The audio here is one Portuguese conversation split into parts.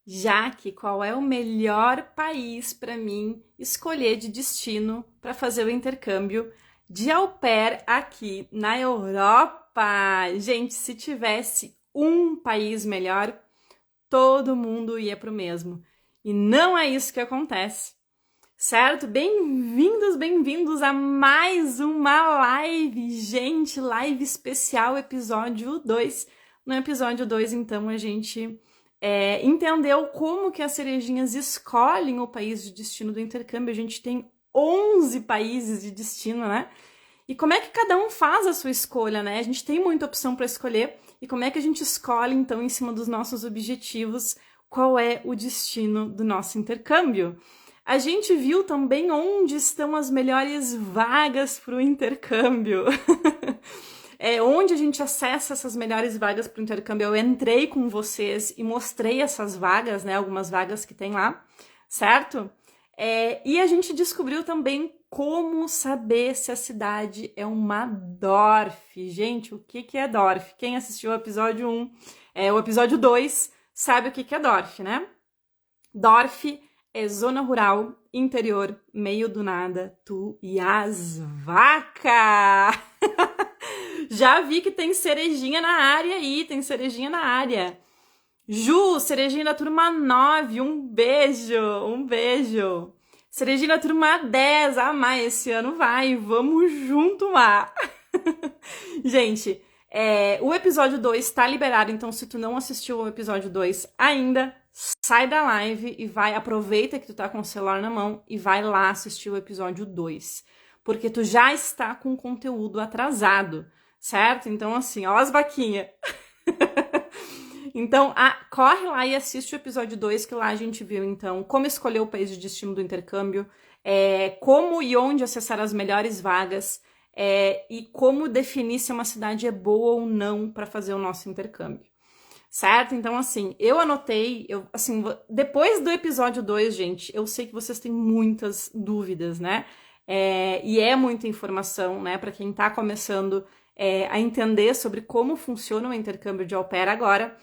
Jaque, qual é o melhor país para mim escolher de destino para fazer o intercâmbio de au pair aqui na Europa? Gente, se tivesse um país melhor, todo mundo ia para o mesmo. E não é isso que acontece. Certo? Bem-vindos, bem-vindos a mais uma live, gente, live especial, episódio 2. No episódio 2, então, a gente entendeu como que as cerejinhas escolhem o país de destino do intercâmbio. A gente tem 11 países de destino, né? E como é que cada um faz a sua escolha, né? A gente tem muita opção para escolher. E como é que a gente escolhe, então, em cima dos nossos objetivos, qual é o destino do nosso intercâmbio? A gente viu também onde estão as melhores vagas para o intercâmbio. Onde a gente acessa essas melhores vagas para o intercâmbio. Eu entrei com vocês e mostrei essas vagas, né? Algumas vagas que tem lá, certo? E a gente descobriu também como saber se a cidade é uma DORF. Gente, o que é DORF? Quem assistiu o episódio 1, o episódio 2, sabe o que é DORF, né? DORF é zona rural, interior, meio do nada, tu e as vacas. Já vi que tem cerejinha na área aí, tem cerejinha na área. Ju, cerejinha da turma 9, um beijo, um beijo. Cerejinha da turma 10, mais esse ano vai, vamos junto lá. Gente, o episódio 2 tá liberado, então se tu não assistiu o episódio 2 ainda, sai da live e aproveita que tu tá com o celular na mão e vai lá assistir o episódio 2, porque tu já está com conteúdo atrasado, certo? Então assim, ó as vaquinhas. Então, corre lá e assiste o episódio 2, que lá a gente viu, então, como escolher o país de destino do intercâmbio, como e onde acessar as melhores vagas, e como definir se uma cidade é boa ou não para fazer o nosso intercâmbio. Certo? Então, assim, eu anotei, depois do episódio 2, gente, eu sei que vocês têm muitas dúvidas, né? E é muita informação, né, para quem tá começando a entender sobre como funciona o intercâmbio de au pair agora.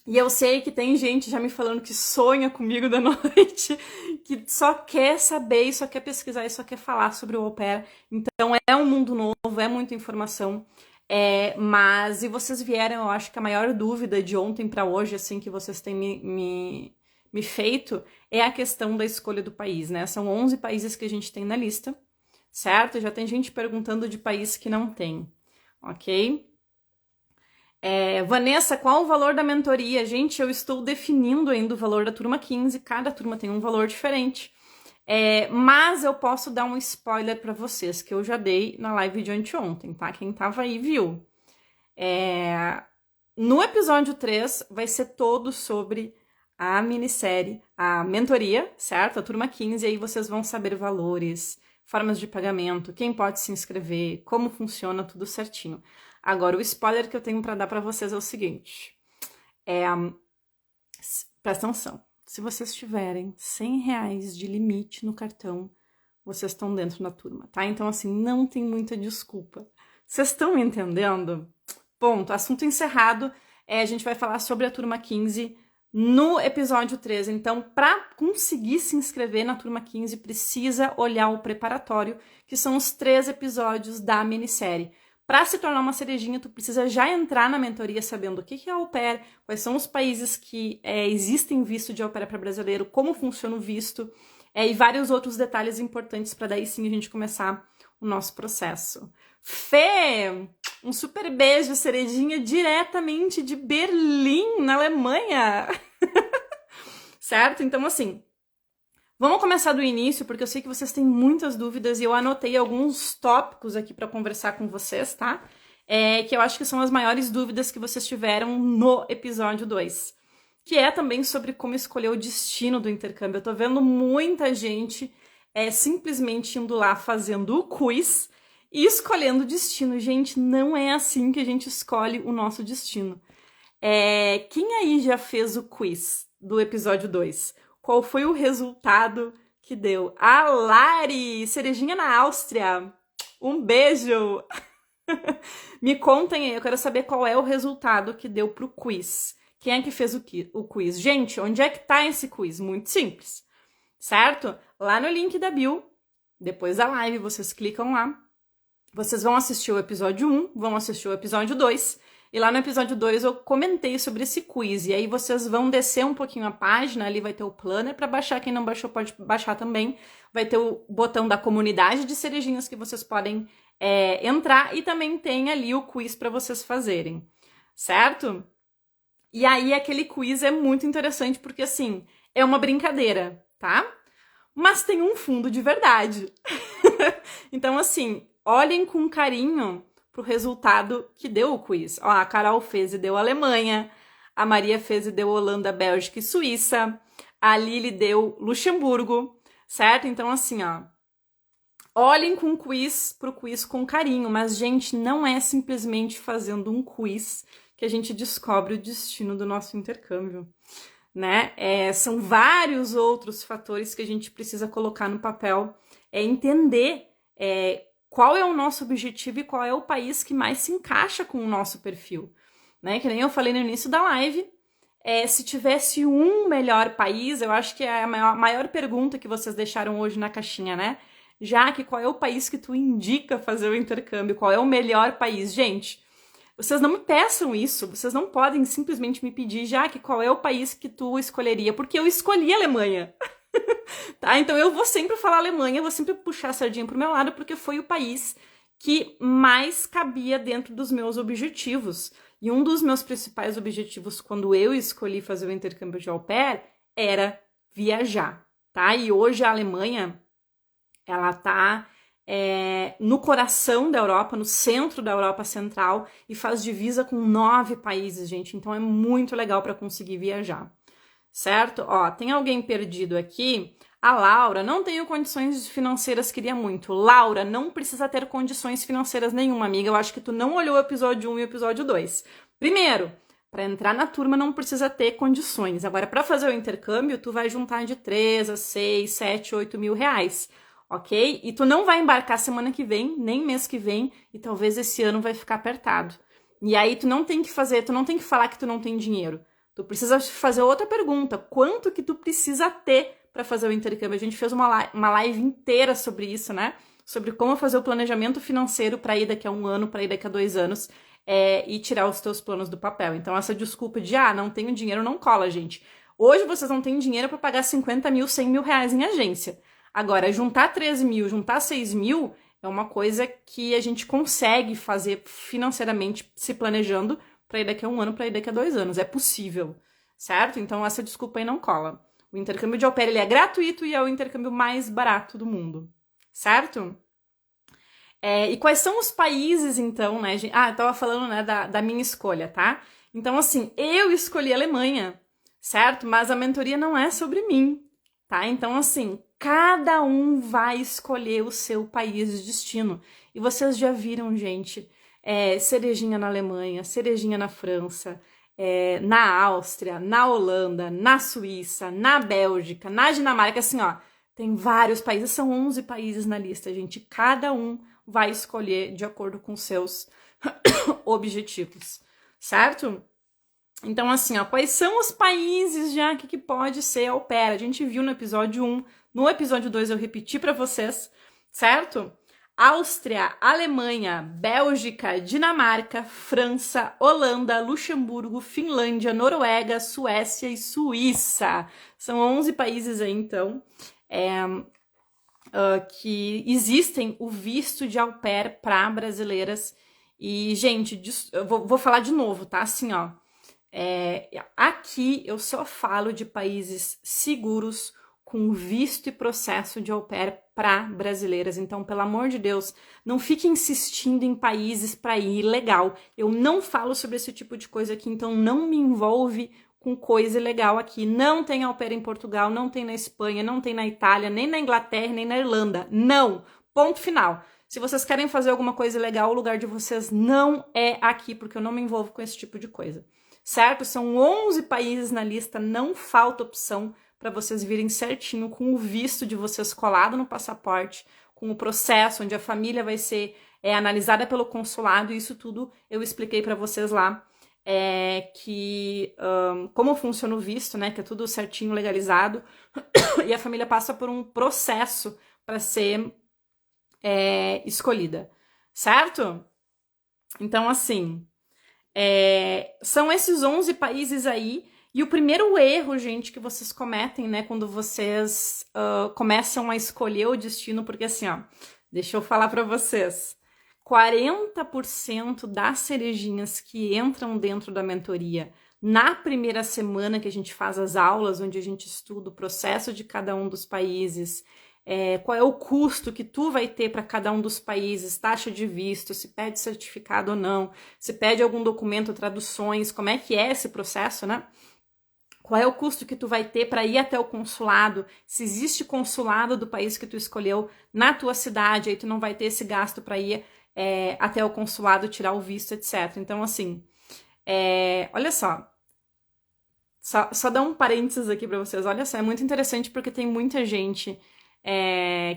E eu sei que tem gente já me falando que sonha comigo da noite, que só quer saber, só quer pesquisar e só quer falar sobre o au pair. Então é um mundo novo, é muita informação. Mas e vocês vieram, eu acho que a maior dúvida de ontem para hoje, assim, que vocês têm me feito, é a questão da escolha do país, né? São 11 países que a gente tem na lista, certo? Já tem gente perguntando de país que não tem, ok? Vanessa, qual o valor da mentoria? Gente, eu estou definindo ainda o valor da turma 15, cada turma tem um valor diferente. Mas eu posso dar um spoiler para vocês, que eu já dei na live de anteontem, tá? Quem tava aí viu. No episódio 3 vai ser todo sobre a minissérie, a mentoria, certo? A turma 15, aí vocês vão saber valores, formas de pagamento, quem pode se inscrever, como funciona tudo certinho. Agora, o spoiler que eu tenho para dar para vocês é o seguinte. Presta atenção. Se vocês tiverem R$ 100 de limite no cartão, vocês estão dentro da turma, tá? Então, assim, não tem muita desculpa. Vocês estão me entendendo? Ponto. Assunto encerrado. A gente vai falar sobre a turma 15 no episódio 13. Então, para conseguir se inscrever na turma 15, precisa olhar o preparatório, que são os 3 episódios da minissérie. Para se tornar uma cerejinha, tu precisa já entrar na mentoria sabendo o que é au pair, quais são os países que existem visto de au pair para brasileiro, como funciona o visto, e vários outros detalhes importantes para daí sim a gente começar o nosso processo. Fê, um super beijo, cerejinha, diretamente de Berlim, na Alemanha. Certo? Então, assim, vamos começar do início, porque eu sei que vocês têm muitas dúvidas e eu anotei alguns tópicos aqui para conversar com vocês, tá? Que eu acho que são as maiores dúvidas que vocês tiveram no episódio 2. Que é também sobre como escolher o destino do intercâmbio. Eu tô vendo muita gente simplesmente indo lá fazendo o quiz e escolhendo o destino. Gente, não é assim que a gente escolhe o nosso destino. Quem aí já fez o quiz do episódio 2? Qual foi o resultado que deu? A Lari, cerejinha na Áustria. Um beijo! Me contem aí, eu quero saber qual é o resultado que deu pro quiz. Quem é que fez o quiz? Gente, onde é que tá esse quiz? Muito simples, certo? Lá no link da bio, depois da live, vocês clicam lá. Vocês vão assistir o episódio 1, vão assistir o episódio 2, e lá no episódio 2 eu comentei sobre esse quiz, e aí vocês vão descer um pouquinho a página, ali vai ter o planner para baixar, quem não baixou pode baixar também, vai ter o botão da comunidade de cerejinhas que vocês podem entrar, e também tem ali o quiz para vocês fazerem, certo? E aí aquele quiz é muito interessante, porque assim, é uma brincadeira, tá? Mas tem um fundo de verdade. Então assim, olhem com carinho pro resultado que deu o quiz. Ó, a Carol fez e deu Alemanha, a Maria fez e deu Holanda, Bélgica e Suíça, a Lili deu Luxemburgo, certo? Então assim, ó, olhem pro quiz com carinho, mas gente, não é simplesmente fazendo um quiz que a gente descobre o destino do nosso intercâmbio, né? São vários outros fatores que a gente precisa colocar no papel, entender qual é o nosso objetivo e qual é o país que mais se encaixa com o nosso perfil, né? Que nem eu falei no início da live, se tivesse um melhor país, eu acho que é a maior pergunta que vocês deixaram hoje na caixinha, né? Já que qual é o país que tu indica fazer o intercâmbio, qual é o melhor país? Gente, vocês não me peçam isso, vocês não podem simplesmente me pedir, já que qual é o país que tu escolheria, porque eu escolhi a Alemanha. Tá? Então eu vou sempre falar Alemanha, vou sempre puxar a sardinha pro meu lado, porque foi o país que mais cabia dentro dos meus objetivos. E um dos meus principais objetivos quando eu escolhi fazer o intercâmbio de au pair era viajar, tá? E hoje a Alemanha, ela tá no coração da Europa, no centro da Europa Central, e faz divisa com 9 países, gente. Então é muito legal para conseguir viajar, certo? Ó, tem alguém perdido aqui. A Laura, não tenho condições financeiras, queria muito. Laura, não precisa ter condições financeiras nenhuma, amiga. Eu acho que tu não olhou o episódio 1 e o episódio 2. Primeiro, para entrar na turma não precisa ter condições. Agora, para fazer o intercâmbio, tu vai juntar de 3 a 6, 7, 8 mil reais. Ok? E tu não vai embarcar semana que vem, nem mês que vem, e talvez esse ano vai ficar apertado. E aí tu não tem que falar que tu não tem dinheiro. Tu precisa fazer outra pergunta. Quanto que tu precisa ter para fazer o intercâmbio? A gente fez uma live inteira sobre isso, né? Sobre como fazer o planejamento financeiro para ir daqui a 1 ano, para ir daqui a 2 anos, e tirar os teus planos do papel. Então essa desculpa de, não tenho dinheiro, não cola, gente. Hoje vocês não têm dinheiro para pagar 50 mil, 100 mil reais em agência. Agora, juntar 13 mil, juntar 6 mil é uma coisa que a gente consegue fazer financeiramente se planejando para ir daqui a 1 ano, para ir daqui a 2 anos. É possível, certo? Então, essa desculpa aí não cola. O intercâmbio de au pair, ele é gratuito e é o intercâmbio mais barato do mundo, certo? E quais são os países, então, né, gente? Eu tava falando, né, da minha escolha, tá? Então, assim, eu escolhi a Alemanha, certo? Mas a mentoria não é sobre mim, tá? Então, assim, cada um vai escolher o seu país de destino. E vocês já viram, gente, cerejinha na Alemanha, cerejinha na França, na Áustria, na Holanda, na Suíça, na Bélgica, na Dinamarca, assim, ó, tem vários países, são 11 países na lista, gente. Cada um vai escolher de acordo com seus objetivos, certo? Então, assim, ó, quais são os países já que pode ser au pair? A gente viu no episódio 1, no episódio 2 eu repeti para vocês, certo? Áustria, Alemanha, Bélgica, Dinamarca, França, Holanda, Luxemburgo, Finlândia, Noruega, Suécia e Suíça. São 11 países aí, então, que existem o visto de au pair para brasileiras. E, gente, eu vou falar de novo, tá? Assim, ó. Aqui eu só falo de países seguros com visto e processo de au pair para brasileiras. Então, pelo amor de Deus, não fique insistindo em países para ir ilegal. Eu não falo sobre esse tipo de coisa aqui, então não me envolve com coisa ilegal aqui. Não tem au pair em Portugal, não tem na Espanha, não tem na Itália, nem na Inglaterra, nem na Irlanda. Não! Ponto final. Se vocês querem fazer alguma coisa ilegal, o lugar de vocês não é aqui, porque eu não me envolvo com esse tipo de coisa. Certo? São 11 países na lista, não falta opção para vocês virem certinho com o visto de vocês colado no passaporte, com o processo onde a família vai ser analisada pelo consulado, e isso tudo eu expliquei para vocês lá como funciona o visto, né? Que é tudo certinho, legalizado, e a família passa por um processo para ser escolhida, certo? Então, assim, são esses 11 países aí. E o primeiro erro, gente, que vocês cometem, né, quando vocês começam a escolher o destino, porque assim, ó, deixa eu falar para vocês, 40% das cerejinhas que entram dentro da mentoria na primeira semana que a gente faz as aulas, onde a gente estuda o processo de cada um dos países, qual é o custo que tu vai ter para cada um dos países, taxa de visto, se pede certificado ou não, se pede algum documento, traduções, como é que é esse processo, né? Qual é o custo que tu vai ter para ir até o consulado, se existe consulado do país que tu escolheu na tua cidade, aí tu não vai ter esse gasto para ir até o consulado, tirar o visto, etc. Então, assim, olha só dar um parênteses aqui para vocês, olha só, é muito interessante porque tem muita gente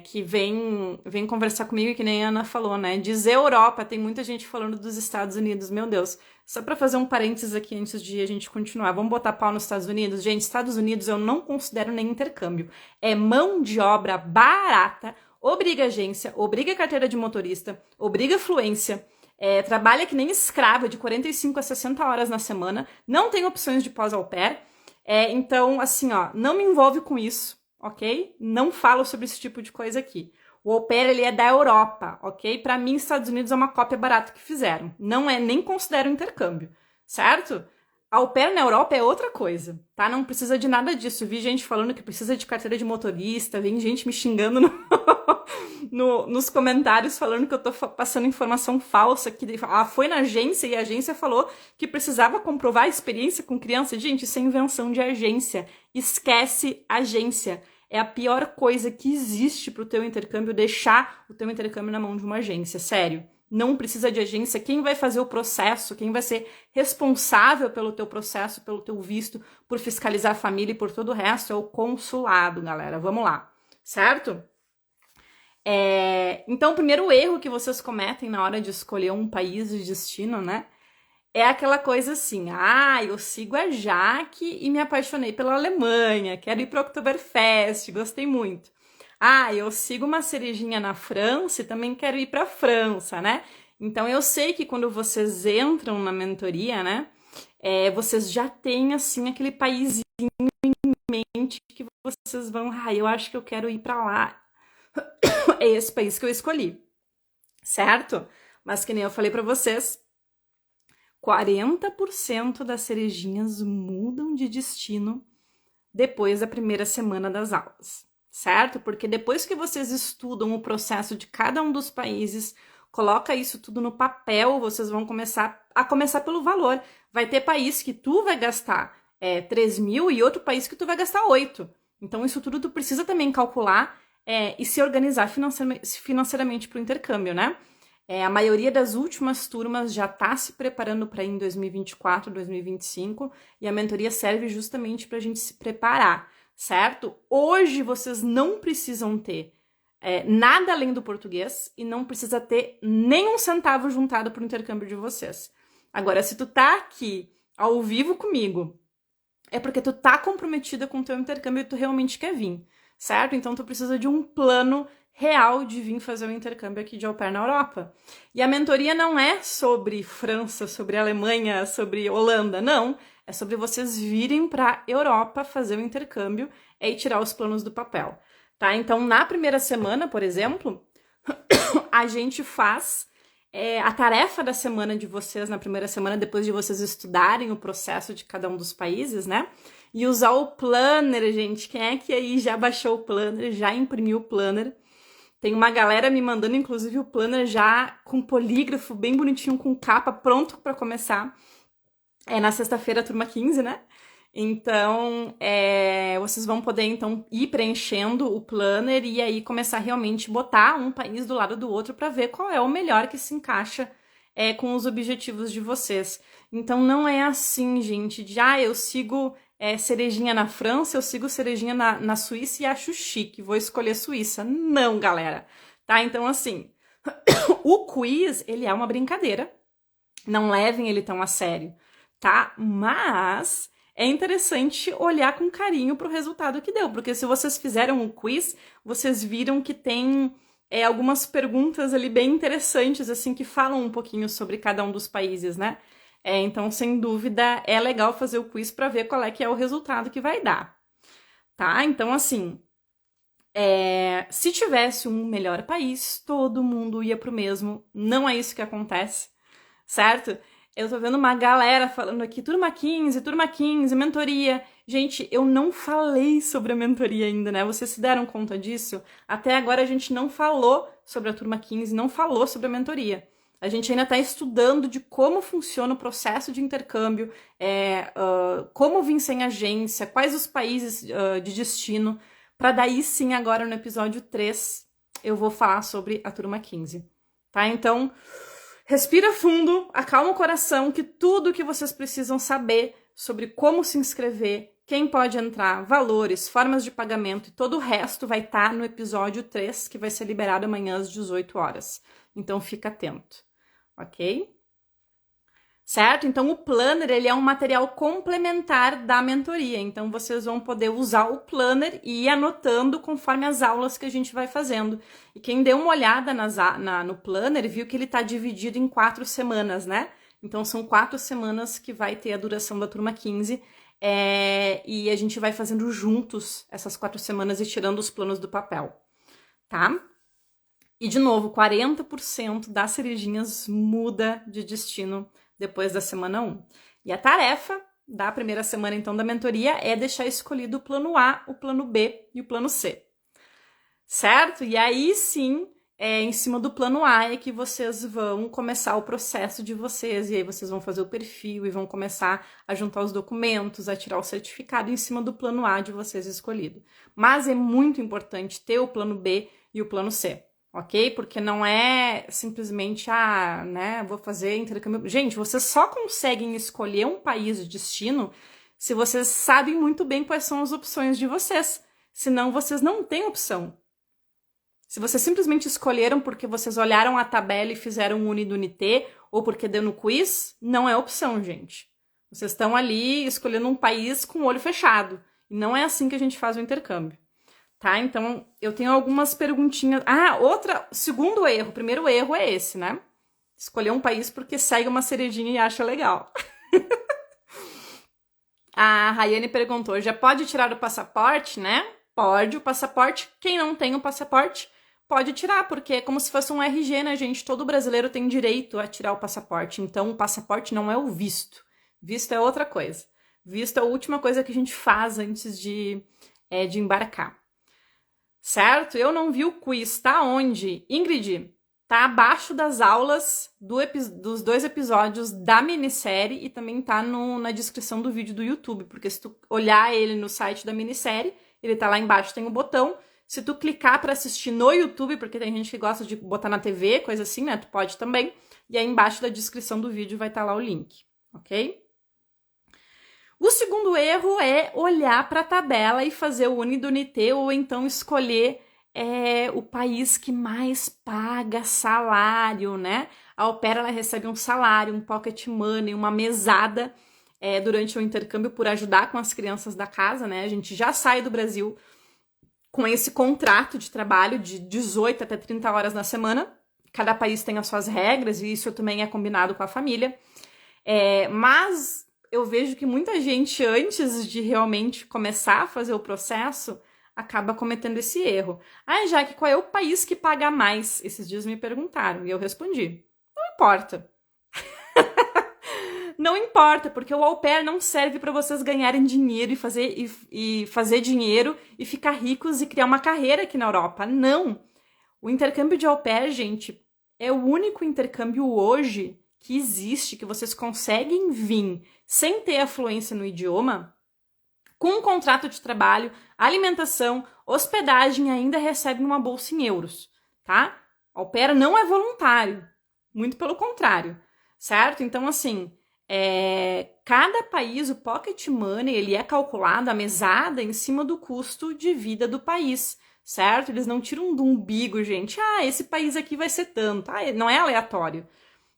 que vem conversar comigo, que nem a Ana falou, né? Dizer Europa, tem muita gente falando dos Estados Unidos, meu Deus. Só para fazer um parênteses aqui antes de a gente continuar, vamos botar pau nos Estados Unidos? Gente, Estados Unidos eu não considero nem intercâmbio. É mão de obra barata, obriga agência, obriga carteira de motorista, obriga fluência, trabalha que nem escrava de 45 a 60 horas na semana, não tem opções de pós-au pair. Então, assim, ó, não me envolve com isso, ok? Não falo sobre esse tipo de coisa aqui. O au pair, ele é da Europa, ok? Para mim, Estados Unidos é uma cópia barata que fizeram. Não nem considero intercâmbio, certo? Au pair na Europa é outra coisa, tá? Não precisa de nada disso. Vi gente falando que precisa de carteira de motorista, vem gente me xingando nos comentários falando que eu tô passando informação falsa, que foi na agência e a agência falou que precisava comprovar a experiência com criança. Gente, isso é invenção de agência. Esquece agência. É a pior coisa que existe pro teu intercâmbio, deixar o teu intercâmbio na mão de uma agência, sério. Não precisa de agência. Quem vai fazer o processo, quem vai ser responsável pelo teu processo, pelo teu visto, por fiscalizar a família e por todo o resto, é o consulado, galera. Vamos lá, certo? Então, o primeiro erro que vocês cometem na hora de escolher um país de destino, né? É aquela coisa assim, eu sigo a Jaque e me apaixonei pela Alemanha, quero ir para o Oktoberfest, gostei muito. Eu sigo uma cerejinha na França e também quero ir para a França, né? Então, eu sei que quando vocês entram na mentoria, né, vocês já têm, assim, aquele paísinho em mente que vocês vão, eu acho que eu quero ir para lá. É esse país que eu escolhi, certo? Mas que nem eu falei para vocês, 40% das cerejinhas mudam de destino depois da primeira semana das aulas, certo? Porque depois que vocês estudam o processo de cada um dos países, coloca isso tudo no papel, vocês vão começar pelo valor. Vai ter país que tu vai gastar 3 mil e outro país que tu vai gastar 8. Então, isso tudo tu precisa também calcular e se organizar financeiramente para o intercâmbio, né? A maioria das últimas turmas já está se preparando para ir em 2024, 2025, e a mentoria serve justamente para a gente se preparar, certo? Hoje vocês não precisam ter nada além do português e não precisa ter nem um centavo juntado para o intercâmbio de vocês. Agora, se tu tá aqui ao vivo comigo, é porque tu tá comprometida com o teu intercâmbio e tu realmente quer vir, certo? Então tu precisa de um plano real de vir fazer um intercâmbio aqui de au pair na Europa. E a mentoria não é sobre França, sobre Alemanha, sobre Holanda, não. É sobre vocês virem para Europa fazer o intercâmbio e tirar os planos do papel, tá? Então, na primeira semana, por exemplo, a gente faz a tarefa da semana de vocês, na primeira semana, depois de vocês estudarem o processo de cada um dos países, né? E usar o planner, gente. Quem é que aí já baixou o planner, já imprimiu o planner? Tem uma galera me mandando, inclusive, o planner já com polígrafo, bem bonitinho, com capa, pronto para começar. Na sexta-feira, turma 15, né? Então, vocês vão poder, então, ir preenchendo o planner e aí começar realmente botar um país do lado do outro para ver qual é o melhor que se encaixa com os objetivos de vocês. Então, não é assim, gente, de, eu sigo cerejinha na França, eu sigo cerejinha na Suíça e acho chique, vou escolher Suíça. Não, galera, tá? Então, assim, o quiz, ele é uma brincadeira, não levem ele tão a sério, tá? Mas é interessante olhar com carinho para o resultado que deu, porque se vocês fizeram um quiz, vocês viram que tem algumas perguntas ali bem interessantes, assim, que falam um pouquinho sobre cada um dos países, né? Então, sem dúvida, é legal fazer o quiz para ver qual é que é o resultado que vai dar, tá? Então, assim, se tivesse um melhor país, todo mundo ia pro mesmo. Não é isso que acontece, certo? Eu tô vendo uma galera falando aqui, turma 15, mentoria. Gente, eu não falei sobre a mentoria ainda, né? Vocês se deram conta disso? Até agora a gente não falou sobre a turma 15, não falou sobre a mentoria. A gente ainda está estudando de como funciona o processo de intercâmbio, como vir sem agência, quais os países de destino, para daí sim, agora no episódio 3, eu vou falar sobre a turma 15, tá? Então, respira fundo, acalma o coração, que tudo que vocês precisam saber sobre como se inscrever, quem pode entrar, valores, formas de pagamento e todo o resto vai estar no episódio 3, que vai ser liberado amanhã às 18 horas. Então, fica atento, ok? Certo? Então, o Planner, ele é um material complementar da mentoria. Então, vocês vão poder usar o Planner e ir anotando conforme as aulas que a gente vai fazendo. E quem deu uma olhada no Planner viu que ele está dividido em 4 semanas, né? Então, são 4 semanas que vai ter a duração da turma 15. E a gente vai fazendo juntos essas 4 semanas e tirando os planos do papel, tá? E, de novo, 40% das cerejinhas muda de destino depois da semana 1. E a tarefa da primeira semana, então, da mentoria é deixar escolhido o plano A, o plano B e o plano C. Certo? E aí, sim, em cima do plano A é que vocês vão começar o processo de vocês. E aí vocês vão fazer o perfil e vão começar a juntar os documentos, a tirar o certificado em cima do plano A de vocês escolhido. Mas é muito importante ter o plano B e o plano C. Ok? Porque não é simplesmente, né, vou fazer intercâmbio. Gente, vocês só conseguem escolher um país de destino se vocês sabem muito bem quais são as opções de vocês. Senão, vocês não têm opção. Se vocês simplesmente escolheram porque vocês olharam a tabela e fizeram um Unidunité, ou porque deu no quiz, não é opção, gente. Vocês estão ali escolhendo um país com o olho fechado. E não é assim que a gente faz o intercâmbio. Tá? Então, eu tenho algumas perguntinhas. Segundo erro. O primeiro erro é esse, né? Escolher um país porque segue uma cerejinha e acha legal. A Rayane perguntou, já pode tirar o passaporte, né? Pode, o passaporte. Quem não tem o passaporte, pode tirar, porque é como se fosse um RG, né, gente? Todo brasileiro tem direito a tirar o passaporte. Então, o passaporte não é o visto. Visto é outra coisa. Visto é a última coisa que a gente faz antes de embarcar. Certo? Eu não vi o quiz, tá onde? Ingrid, tá abaixo das aulas dos 2 episódios da minissérie e também tá na descrição do vídeo do YouTube, porque se tu olhar ele no site da minissérie, ele tá lá embaixo, tem um botão. Se tu clicar para assistir no YouTube, porque tem gente que gosta de botar na TV, coisa assim, né? Tu pode também. E aí embaixo da descrição do vídeo vai estar lá o link, ok? O segundo erro é olhar para a tabela e fazer o Unidunité ou então escolher o país que mais paga salário, né? A au pair, ela recebe um salário, um pocket money, uma mesada durante o intercâmbio por ajudar com as crianças da casa, né? A gente já sai do Brasil com esse contrato de trabalho de 18 até 30 horas na semana. Cada país tem as suas regras e isso também é combinado com a família. Mas eu vejo que muita gente, antes de realmente começar a fazer o processo, acaba cometendo esse erro. Jaque, qual é o país que paga mais? Esses dias me perguntaram e eu respondi, não importa. Não importa, porque o au pair não serve para vocês ganharem dinheiro e fazer dinheiro e ficar ricos e criar uma carreira aqui na Europa. Não! O intercâmbio de au pair, gente, é o único intercâmbio hoje que existe, que vocês conseguem vir sem ter a fluência no idioma, com um contrato de trabalho, alimentação, hospedagem e ainda recebem uma bolsa em euros, tá? Au pair não é voluntário, muito pelo contrário, certo? Então, assim, cada país, o pocket money, ele é calculado, a mesada, em cima do custo de vida do país, certo? Eles não tiram do umbigo, gente. Esse país aqui vai ser tanto. Não é aleatório.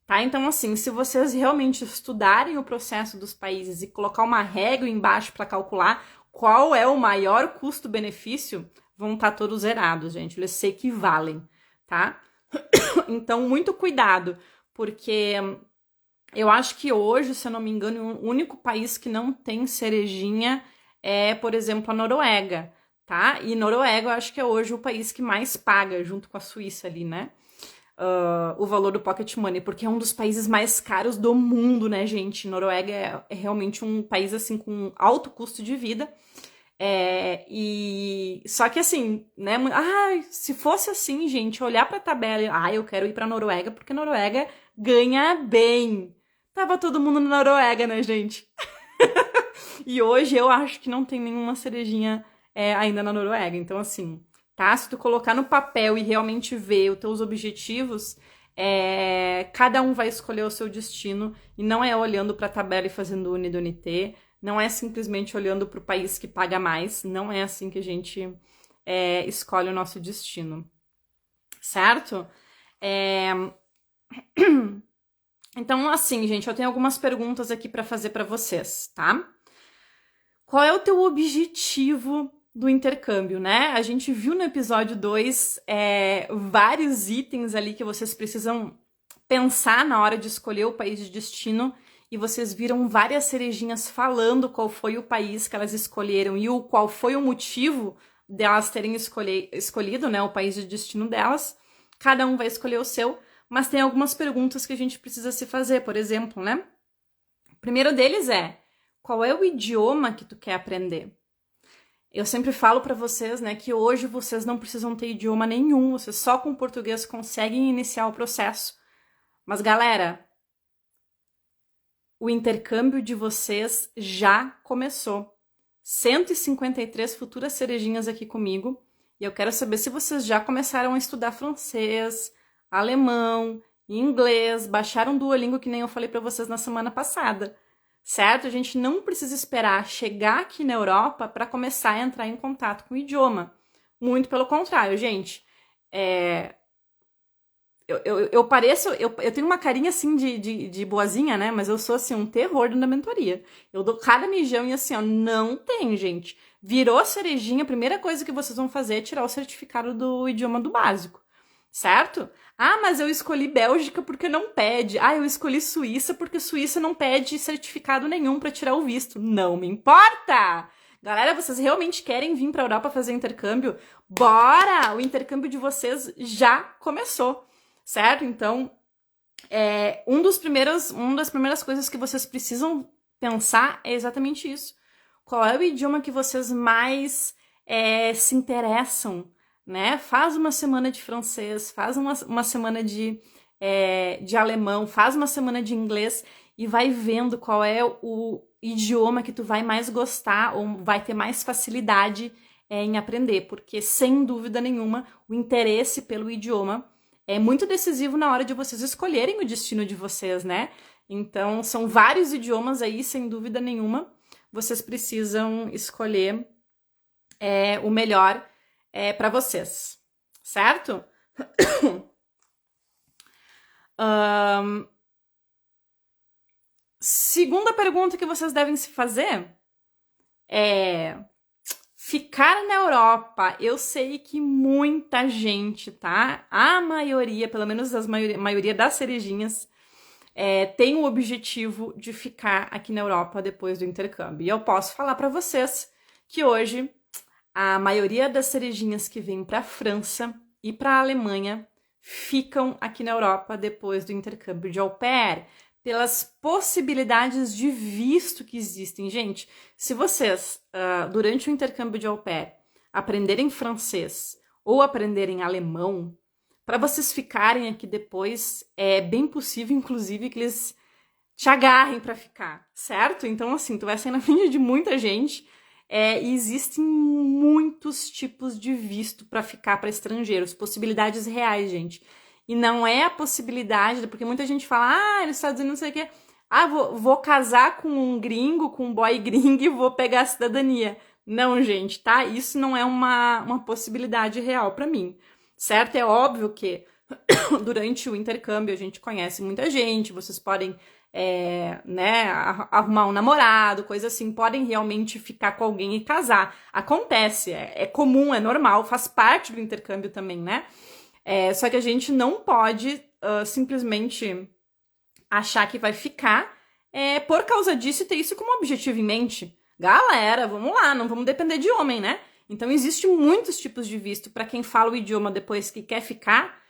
tá? Então, assim, se vocês realmente estudarem o processo dos países e colocar uma régua embaixo para calcular qual é o maior custo-benefício, vão estar todos zerados, gente. Eles se equivalem, tá? Então, muito cuidado, porque eu acho que hoje, se eu não me engano, o único país que não tem cerejinha é, por exemplo, a Noruega, tá? E Noruega eu acho que é hoje o país que mais paga, junto com a Suíça ali, né? O valor do pocket money, porque é um dos países mais caros do mundo, né, gente? Noruega é realmente um país, assim, com alto custo de vida. E só que assim, né? Se fosse assim, gente, olhar pra tabela e, eu quero ir pra Noruega porque Noruega ganha bem. Tava todo mundo na Noruega, né, gente? E hoje eu acho que não tem nenhuma cerejinha ainda na Noruega. Então, assim, tá? Se tu colocar no papel e realmente ver os teus objetivos, cada um vai escolher o seu destino e não é olhando pra tabela e fazendo unidunité. Não é simplesmente olhando para o país que paga mais, não é assim que a gente escolhe o nosso destino, certo? Então, assim, gente, eu tenho algumas perguntas aqui para fazer para vocês, tá? Qual é o teu objetivo do intercâmbio, né? A gente viu no episódio 2 vários itens ali que vocês precisam pensar na hora de escolher o país de destino. E vocês viram várias cerejinhas falando qual foi o país que elas escolheram e qual foi o motivo delas terem escolhido, né, o país de destino delas. Cada um vai escolher o seu, mas tem algumas perguntas que a gente precisa se fazer, por exemplo, né? O primeiro deles qual é o idioma que tu quer aprender? Eu sempre falo para vocês, né, que hoje vocês não precisam ter idioma nenhum, vocês só com português conseguem iniciar o processo. Mas, galera, o intercâmbio de vocês já começou. 153 futuras cerejinhas aqui comigo. E eu quero saber se vocês já começaram a estudar francês, alemão, inglês, baixaram Duolingo, que nem eu falei para vocês na semana passada. Certo? A gente não precisa esperar chegar aqui na Europa para começar a entrar em contato com o idioma. Muito pelo contrário, gente. Eu pareço, eu tenho uma carinha assim de boazinha, né? Mas eu sou assim, um terror da mentoria. Eu dou cada mijão e assim, ó, não tem, gente. Virou a cerejinha, a primeira coisa que vocês vão fazer é tirar o certificado do idioma do básico, certo? Mas eu escolhi Bélgica porque não pede. Eu escolhi Suíça porque Suíça não pede certificado nenhum para tirar o visto. Não me importa! Galera, vocês realmente querem vir para a Europa fazer intercâmbio? Bora! O intercâmbio de vocês já começou. Certo? Então, uma das primeiras coisas que vocês precisam pensar é exatamente isso. Qual é o idioma que vocês mais se interessam, né? Faz uma semana de francês, faz uma semana de alemão, faz uma semana de inglês e vai vendo qual é o idioma que tu vai mais gostar ou vai ter mais facilidade em aprender, porque sem dúvida nenhuma o interesse pelo idioma é muito decisivo na hora de vocês escolherem o destino de vocês, né? Então, são vários idiomas aí, sem dúvida nenhuma. Vocês precisam escolher o melhor para vocês, certo? Segunda pergunta que vocês devem se fazer ficar na Europa. Eu sei que muita gente, tá? A maioria, pelo menos a maioria das cerejinhas, tem o objetivo de ficar aqui na Europa depois do intercâmbio. E eu posso falar para vocês que hoje a maioria das cerejinhas que vêm para a França e para a Alemanha ficam aqui na Europa depois do intercâmbio de au pair, pelas possibilidades de visto que existem. Gente, se vocês, durante o intercâmbio de au pair, aprenderem francês ou aprenderem alemão, para vocês ficarem aqui depois, é bem possível, inclusive, que eles te agarrem para ficar, certo? Então, assim, tu vai sair na frente de muita gente e existem muitos tipos de visto para ficar para estrangeiros, possibilidades reais, gente. E não é a possibilidade, porque muita gente fala, nos Estados Unidos não sei o quê, vou casar com um gringo, com um boy gringo e vou pegar a cidadania. Não, gente, tá? Isso não é uma possibilidade real para mim, certo? É óbvio que Durante o intercâmbio a gente conhece muita gente, vocês podem né, arrumar um namorado, coisa assim, podem realmente ficar com alguém e casar. Acontece, é comum, é normal, faz parte do intercâmbio também, né? Só que a gente não pode simplesmente achar que vai ficar por causa disso e ter isso como objetivo em mente. Galera, vamos lá, não vamos depender de homem, né? Então, existem muitos tipos de visto para quem fala o idioma depois que quer ficar.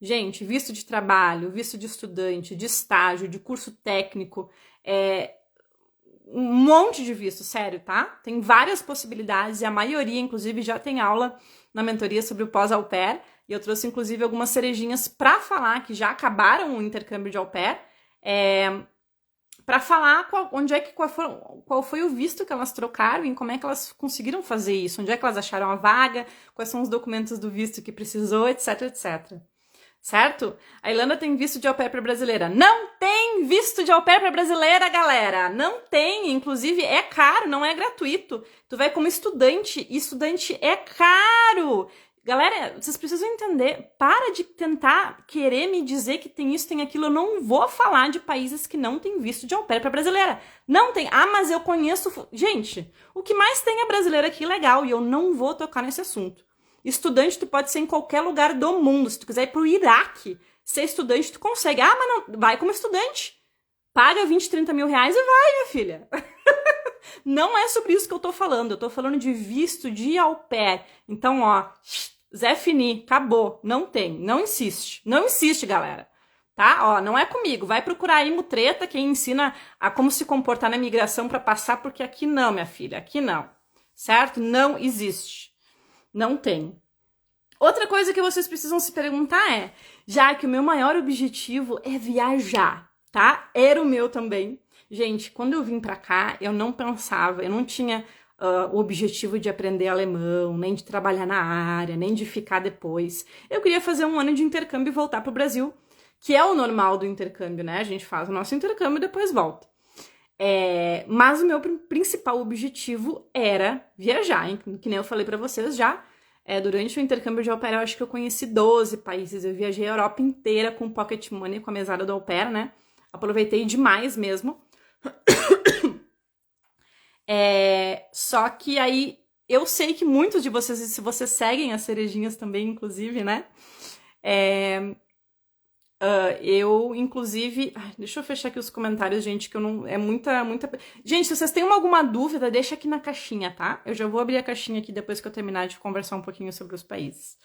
Gente, visto de trabalho, visto de estudante, de estágio, de curso técnico, um monte de visto, sério, tá? Tem várias possibilidades e a maioria, inclusive, já tem aula na mentoria sobre o pós-au pair. E eu trouxe, inclusive, algumas cerejinhas para falar que já acabaram o intercâmbio de au pair, para falar qual foi o visto que elas trocaram e como é que elas conseguiram fazer isso, onde é que elas acharam a vaga, quais são os documentos do visto que precisou, etc, etc. Certo? A Irlanda tem visto de au pair para brasileira. Não tem visto de au pair para brasileira, galera! Não tem! Inclusive, é caro, não é gratuito. Tu vai como estudante, e estudante é caro! Galera, vocês precisam entender, para de tentar querer me dizer que tem isso, tem aquilo. Eu não vou falar de países que não tem visto de au pair para brasileira. Não tem. Ah, mas eu conheço... Gente, o que mais tem é brasileira aqui legal e eu não vou tocar nesse assunto. Estudante, tu pode ser em qualquer lugar do mundo. Se tu quiser ir pro Iraque, ser estudante, tu consegue. Ah, mas não, vai como estudante. Paga 20, 30 mil reais e vai, minha filha. Não é sobre isso que eu tô falando. Eu tô falando de visto de au pair. Então, ó, Zé Fini, acabou. Não tem. Não insiste. Não insiste, galera. Tá? Ó, não é comigo. Vai procurar aí mutreta, quem ensina a como se comportar na imigração pra passar, porque aqui não, minha filha. Aqui não. Certo? Não existe. Não tem. Outra coisa que vocês precisam se perguntar é, já que o meu maior objetivo é viajar, tá? Era o meu também. Gente, quando eu vim pra cá, eu não pensava, eu não tinha o objetivo de aprender alemão, nem de trabalhar na área, nem de ficar depois. Eu queria fazer um ano de intercâmbio e voltar pro Brasil, que é o normal do intercâmbio, né? A gente faz o nosso intercâmbio e depois volta. Mas o meu principal objetivo era viajar, hein? Que nem eu falei pra vocês já. Durante o intercâmbio de au pair, eu acho que eu conheci 12 países. Eu viajei a Europa inteira com pocket money, com a mesada do au pair, né? Aproveitei demais mesmo. Só que aí, eu sei que muitos de vocês, se vocês seguem as cerejinhas também, inclusive, né? Eu, inclusive... deixa eu fechar aqui os comentários, gente, que eu não... É muita... Gente, se vocês têm alguma dúvida, deixa aqui na caixinha, tá? Eu já vou abrir a caixinha aqui depois que eu terminar de conversar um pouquinho sobre os países.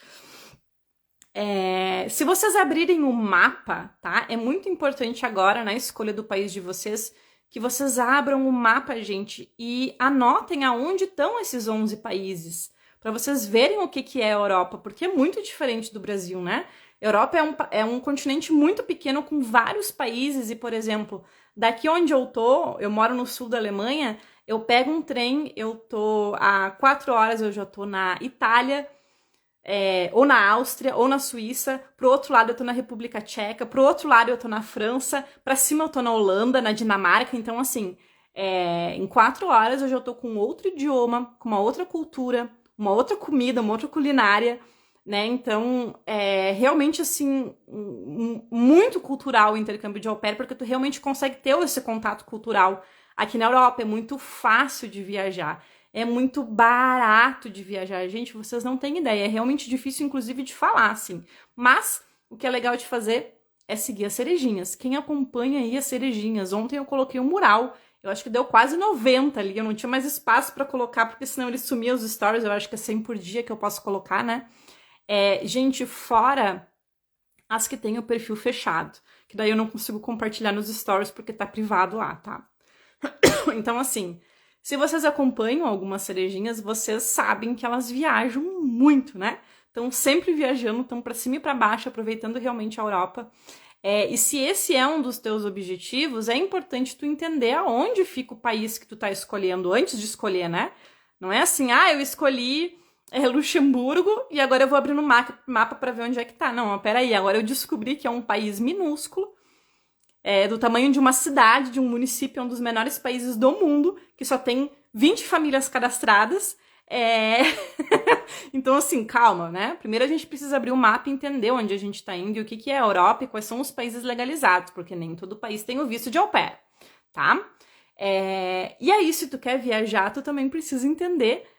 Se vocês abrirem o mapa, tá? É muito importante agora, na escolha do país de vocês, que vocês abram o mapa, gente, e anotem aonde estão esses 11 países, para vocês verem o que é a Europa, porque é muito diferente do Brasil, né? Europa é um continente muito pequeno com vários países e, por exemplo, daqui onde eu moro no sul da Alemanha, eu pego um trem, eu tô a 4 horas, eu já tô na Itália, ou na Áustria, ou na Suíça, pro outro lado eu tô na República Tcheca, pro outro lado eu tô na França, pra cima eu tô na Holanda, na Dinamarca, então assim, em 4 horas eu já tô com outro idioma, com uma outra cultura, uma outra comida, uma outra culinária, né? Então, realmente, assim, muito cultural o intercâmbio de au pair, porque tu realmente consegue ter esse contato cultural. Aqui na Europa é muito fácil de viajar, é muito barato de viajar. Gente, vocês não têm ideia, é realmente difícil, inclusive, de falar, assim. Mas, o que é legal de fazer é seguir as cerejinhas. Quem acompanha aí as cerejinhas? Ontem eu coloquei um mural, eu acho que deu quase 90 ali, eu não tinha mais espaço pra colocar, porque senão ele sumia os stories, eu acho que é 100 por dia que eu posso colocar, né? Gente, fora as que tem o perfil fechado, que daí eu não consigo compartilhar nos stories porque tá privado lá, tá? Então, assim, se vocês acompanham algumas cerejinhas, vocês sabem que elas viajam muito, né? Estão sempre viajando, estão pra cima e pra baixo, aproveitando realmente a Europa. E se esse é um dos teus objetivos, é importante tu entender aonde fica o país que tu tá escolhendo antes de escolher, né? Não é assim, eu escolhi Luxemburgo e agora eu vou abrir no mapa para ver onde é que tá. Não, peraí, agora eu descobri que é um país minúsculo, do tamanho de uma cidade, de um município, é um dos menores países do mundo, que só tem 20 famílias cadastradas, Então, assim, calma, né? Primeiro a gente precisa abrir o mapa e entender onde a gente está indo e o que é a Europa e quais são os países legalizados, porque nem todo país tem o visto de au pair, tá? E aí, se tu quer viajar, tu também precisa entender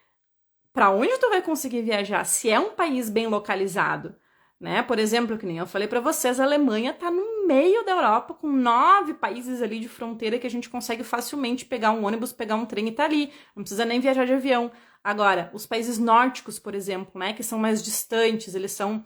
para onde tu vai conseguir viajar, se é um país bem localizado, né? Por exemplo, que nem eu falei para vocês, a Alemanha tá no meio da Europa, com 9 países ali de fronteira que a gente consegue facilmente pegar um ônibus, pegar um trem e tá ali. Não precisa nem viajar de avião. Agora, os países nórdicos, por exemplo, né, que são mais distantes, eles são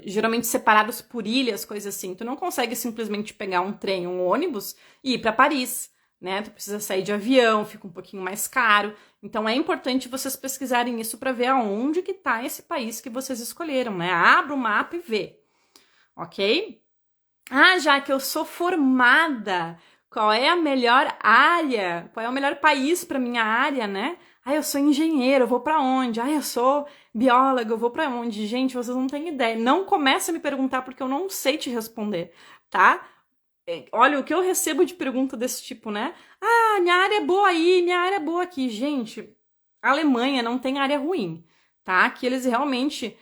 geralmente separados por ilhas, coisas assim. Tu não consegue simplesmente pegar um trem, um ônibus e ir para Paris, né? Tu precisa sair de avião, fica um pouquinho mais caro. Então é importante vocês pesquisarem isso para ver aonde que tá esse país que vocês escolheram, né? Abra o mapa e vê, ok? Já que eu sou formada, qual é a melhor área? Qual é o melhor país para minha área, né? Eu sou engenheiro, eu vou para onde? Eu sou biólogo, eu vou para onde? Gente, vocês não têm ideia. Não comece a me perguntar porque eu não sei te responder, tá? Olha, o que eu recebo de pergunta desse tipo, né? Minha área é boa aí, minha área é boa aqui. Gente, a Alemanha não tem área ruim, tá? Que eles realmente...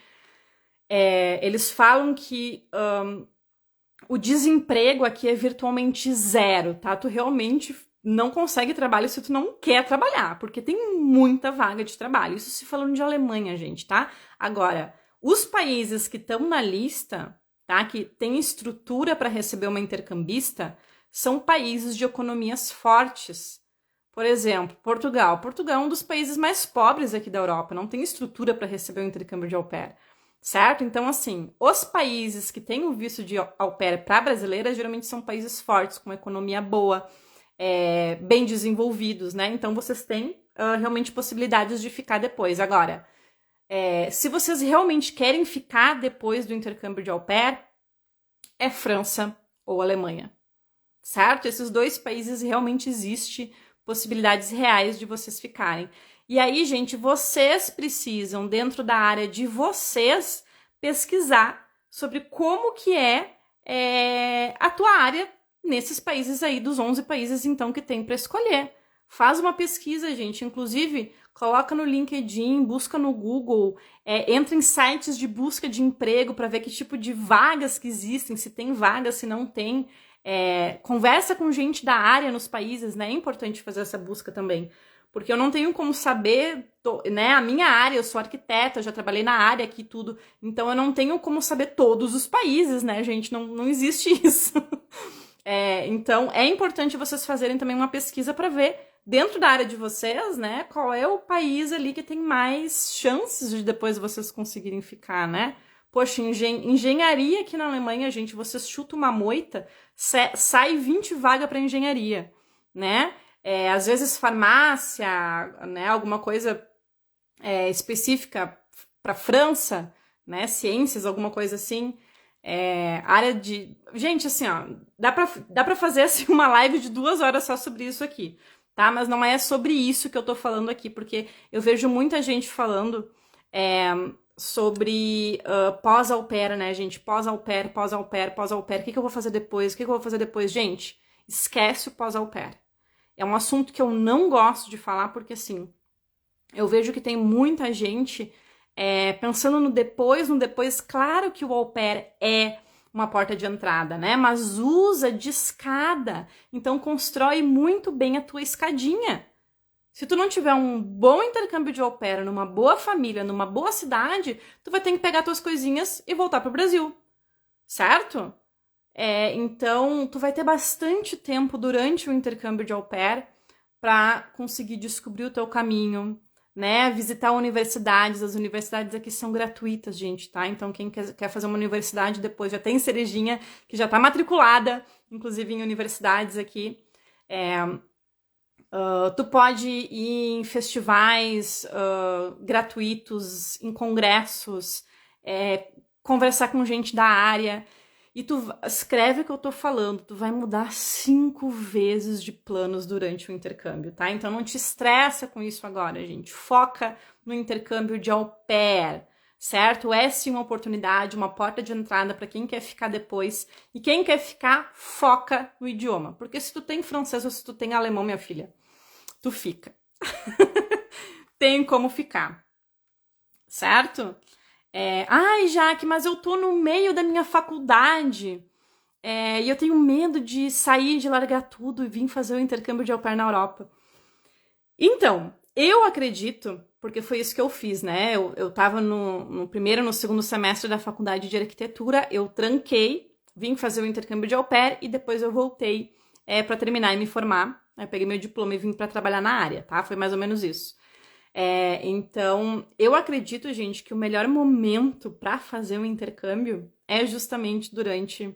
eles falam que... o desemprego aqui é virtualmente zero, tá? Tu realmente não consegue trabalho se tu não quer trabalhar, porque tem muita vaga de trabalho. Isso se falando de Alemanha, gente, tá? Agora, os países que estão na lista, tá? Que tem estrutura para receber uma intercambista, são países de economias fortes. Por exemplo, Portugal. Portugal é um dos países mais pobres aqui da Europa, não tem estrutura para receber um intercâmbio de au pair. Certo? Então, assim, os países que têm o visto de au pair para brasileiras geralmente são países fortes, com uma economia boa, bem desenvolvidos, né? Então, vocês têm realmente possibilidades de ficar depois. Agora, se vocês realmente querem ficar depois do intercâmbio de au pair, é França ou Alemanha, certo? Esses dois países realmente existem possibilidades reais de vocês ficarem. E aí, gente, vocês precisam, dentro da área de vocês, pesquisar sobre como que a tua área nesses países aí, dos 11 países, então, que tem para escolher. Faz uma pesquisa, gente. Inclusive, coloca no LinkedIn, busca no Google, entra em sites de busca de emprego para ver que tipo de vagas que existem, se tem vagas, se não tem. Conversa com gente da área nos países, né? É importante fazer essa busca também. Porque eu não tenho como saber, né? A minha área, eu sou arquiteta, eu já trabalhei na área aqui e tudo. Então, eu não tenho como saber todos os países, né, gente? Não existe isso. Então, é importante vocês fazerem também uma pesquisa para ver, dentro da área de vocês, né? Qual é o país ali que tem mais chances de depois vocês conseguirem ficar, né? Poxa, engenharia aqui na Alemanha, gente, vocês chutam uma moita, sai 20 vagas para engenharia, né? Às vezes farmácia, né? Alguma coisa específica para França, né? Ciências, alguma coisa assim. Área de... Gente, assim, ó, dá pra fazer assim, uma live de 2 horas só sobre isso aqui, tá? Mas não é sobre isso que eu tô falando aqui, porque eu vejo muita gente falando sobre pós-au pair, né, gente? Pós-au pair, pós-au pair, pós-au pair. O que eu vou fazer depois? O que eu vou fazer depois? Gente, esquece o pós-au pair. É um assunto que eu não gosto de falar, porque, assim, eu vejo que tem muita gente pensando no depois. Claro que o au pair é uma porta de entrada, né? Mas usa de escada. Então, constrói muito bem a tua escadinha. Se tu não tiver um bom intercâmbio de au pair, numa boa família, numa boa cidade, tu vai ter que pegar tuas coisinhas e voltar pro Brasil, certo? Então, tu vai ter bastante tempo durante o intercâmbio de au pair para conseguir descobrir o teu caminho, né? Visitar universidades. As universidades aqui são gratuitas, gente, tá? Então, quem quer fazer uma universidade depois, já tem Cerejinha, que já tá matriculada, inclusive em universidades aqui. Tu pode ir em festivais gratuitos, em congressos, conversar com gente da área. E tu escreve o que eu tô falando, tu vai mudar 5 vezes de planos durante o intercâmbio, tá? Então não te estressa com isso agora, gente. Foca no intercâmbio de au pair, certo? É sim uma oportunidade, uma porta de entrada para quem quer ficar depois. E quem quer ficar, foca no idioma. Porque se tu tem francês ou se tu tem alemão, minha filha, tu fica. tem como ficar, certo? Ai, Jaque, mas eu tô no meio da minha faculdade e eu tenho medo de sair, de largar tudo e vir fazer o intercâmbio de au pair na Europa. Então, eu acredito, porque foi isso que eu fiz, né? Eu tava no primeiro e no segundo semestre da faculdade de arquitetura, eu tranquei, vim fazer o intercâmbio de au pair e depois eu voltei para terminar e me formar. Aí peguei meu diploma e vim para trabalhar na área, tá? Foi mais ou menos isso. Então, eu acredito, gente, que o melhor momento para fazer um intercâmbio é justamente durante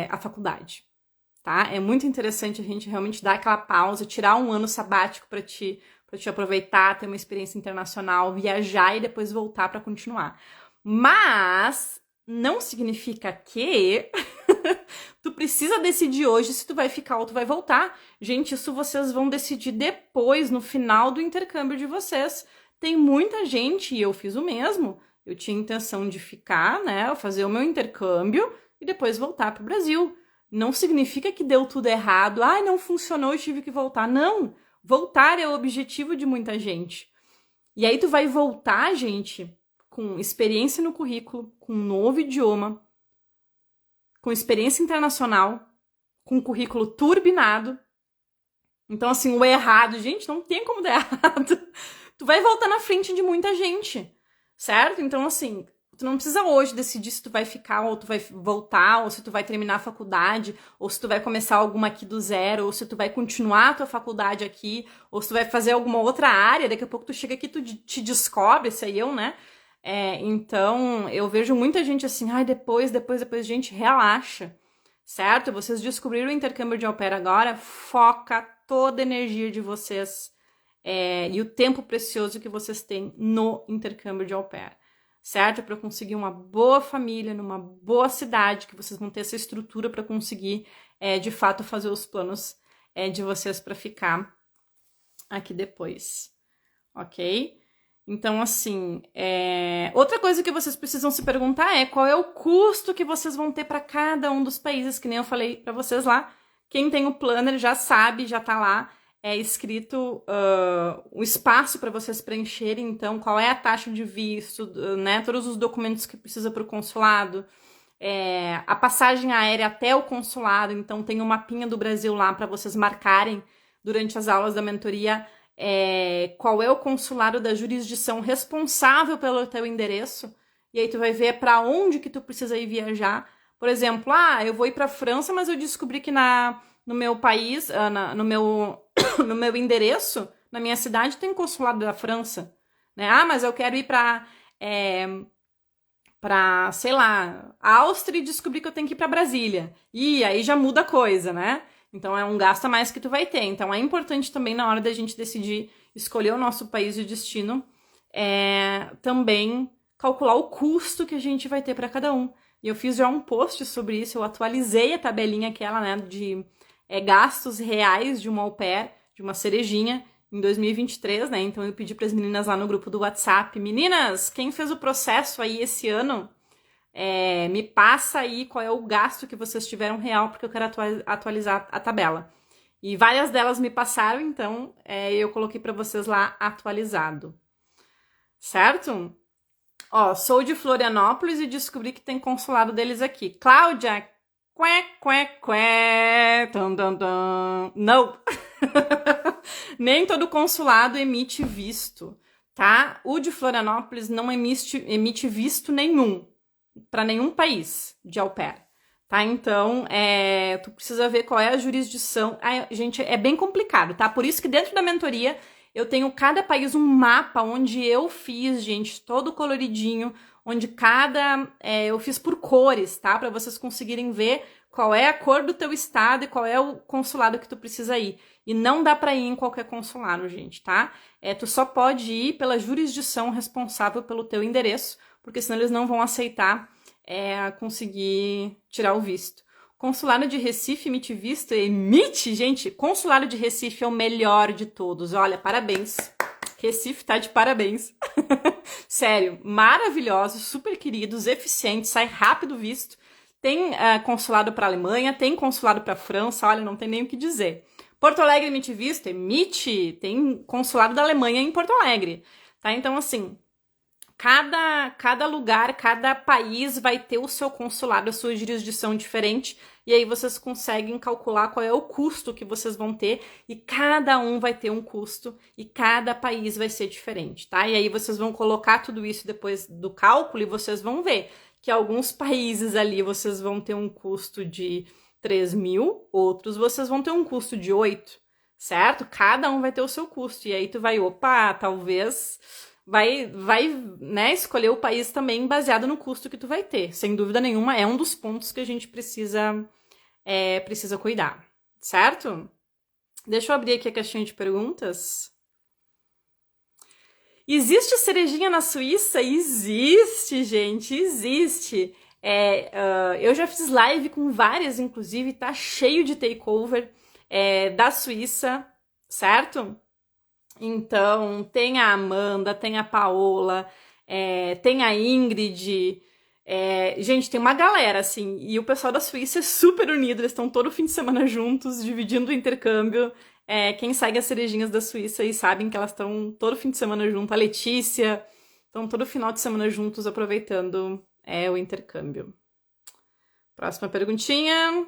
a faculdade, tá? É muito interessante a gente realmente dar aquela pausa, tirar um ano sabático para te aproveitar, ter uma experiência internacional, viajar e depois voltar para continuar. Mas não significa que tu precisa decidir hoje se tu vai ficar ou tu vai voltar. Gente, isso vocês vão decidir depois, no final do intercâmbio de vocês. Tem muita gente, e eu fiz o mesmo, eu tinha intenção de ficar, né, fazer o meu intercâmbio e depois voltar para o Brasil. Não significa que deu tudo errado, não funcionou, eu tive que voltar. Não, voltar é o objetivo de muita gente. E aí tu vai voltar, gente, com experiência no currículo, com um novo idioma, com experiência internacional, com currículo turbinado. Então, assim, o errado, gente, não tem como dar errado. Tu vai voltar na frente de muita gente, certo? Então, assim, tu não precisa hoje decidir se tu vai ficar ou tu vai voltar, ou se tu vai terminar a faculdade, ou se tu vai começar alguma aqui do zero, ou se tu vai continuar a tua faculdade aqui, ou se tu vai fazer alguma outra área, daqui a pouco tu chega aqui e tu te descobre, esse aí eu, né? Então, eu vejo muita gente assim, depois, gente, relaxa, certo? Vocês descobriram o intercâmbio de au pair agora, foca toda a energia de vocês e o tempo precioso que vocês têm no intercâmbio de au pair, certo? Para conseguir uma boa família, numa boa cidade, que vocês vão ter essa estrutura para conseguir, de fato, fazer os planos de vocês para ficar aqui depois, ok? Então, assim, outra coisa que vocês precisam se perguntar é qual é o custo que vocês vão ter para cada um dos países, que nem eu falei para vocês lá. Quem tem o planner já sabe, já tá lá escrito o espaço para vocês preencherem, então, qual é a taxa de visto, né, todos os documentos que precisa para o consulado, a passagem aérea até o consulado, então tem um mapinha do Brasil lá para vocês marcarem durante as aulas da mentoria, qual é o consulado da jurisdição responsável pelo teu endereço, e aí tu vai ver para onde que tu precisa ir viajar. Por exemplo, eu vou ir para a França, mas eu descobri que no meu país, no meu endereço, na minha cidade, tem consulado da França, né? Mas eu quero ir para sei lá, Áustria e descobri que eu tenho que ir para Brasília. E aí já muda a coisa, né? Então, é um gasto a mais que tu vai ter. Então, é importante também, na hora da gente decidir escolher o nosso país de destino, também calcular o custo que a gente vai ter para cada um. E eu fiz já um post sobre isso, eu atualizei a tabelinha aquela, né, de gastos reais de uma au pair, de uma cerejinha, em 2023, né? Então, eu pedi para as meninas lá no grupo do WhatsApp, meninas, quem fez o processo aí esse ano, me passa aí qual é o gasto que vocês tiveram real, porque eu quero atualizar a tabela. E várias delas me passaram, então eu coloquei para vocês lá atualizado. Certo? Sou de Florianópolis e descobri que tem consulado deles aqui. Cláudia, tum, tum, tum. Não! Nem todo consulado emite visto, tá? O de Florianópolis não emite visto nenhum para nenhum país de au pair, tá? Então, tu precisa ver qual é a jurisdição. Gente, é bem complicado, tá? Por isso que dentro da mentoria eu tenho cada país um mapa onde eu fiz, gente, todo coloridinho, onde eu fiz por cores, tá? Para vocês conseguirem ver qual é a cor do teu estado e qual é o consulado que tu precisa ir. E não dá para ir em qualquer consulado, gente, tá? Tu só pode ir pela jurisdição responsável pelo teu endereço, porque senão eles não vão aceitar conseguir tirar o visto. Consulado de Recife emite visto? Emite, gente! Consulado de Recife é o melhor de todos. Olha, parabéns. Recife tá de parabéns. Sério, maravilhosos, super queridos, eficientes, sai rápido o visto. Tem consulado para Alemanha, tem consulado para França, olha, não tem nem o que dizer. Porto Alegre emite visto? Emite. Tem consulado da Alemanha em Porto Alegre, tá? Então, assim, cada lugar, cada país vai ter o seu consulado, a sua jurisdição diferente, e aí vocês conseguem calcular qual é o custo que vocês vão ter, e cada um vai ter um custo, e cada país vai ser diferente, tá? E aí vocês vão colocar tudo isso depois do cálculo, e vocês vão ver que alguns países ali vocês vão ter um custo de 3 mil, outros vocês vão ter um custo de 8, certo? Cada um vai ter o seu custo, e aí tu vai, opa, talvez vai, né, escolher o país também baseado no custo que tu vai ter. Sem dúvida nenhuma, é um dos pontos que a gente precisa cuidar, certo? Deixa eu abrir aqui a caixinha de perguntas. Existe cerejinha na Suíça? Existe, gente, existe. Eu já fiz live com várias, inclusive, tá cheio de takeover da Suíça, certo? Então, tem a Amanda, tem a Paola, tem a Ingrid. Gente, tem uma galera, assim. E o pessoal da Suíça é super unido. Eles estão todo fim de semana juntos, dividindo o intercâmbio. Quem segue as cerejinhas da Suíça aí sabem que elas estão todo fim de semana junto. A Letícia, estão todo final de semana juntos, aproveitando o intercâmbio. Próxima perguntinha.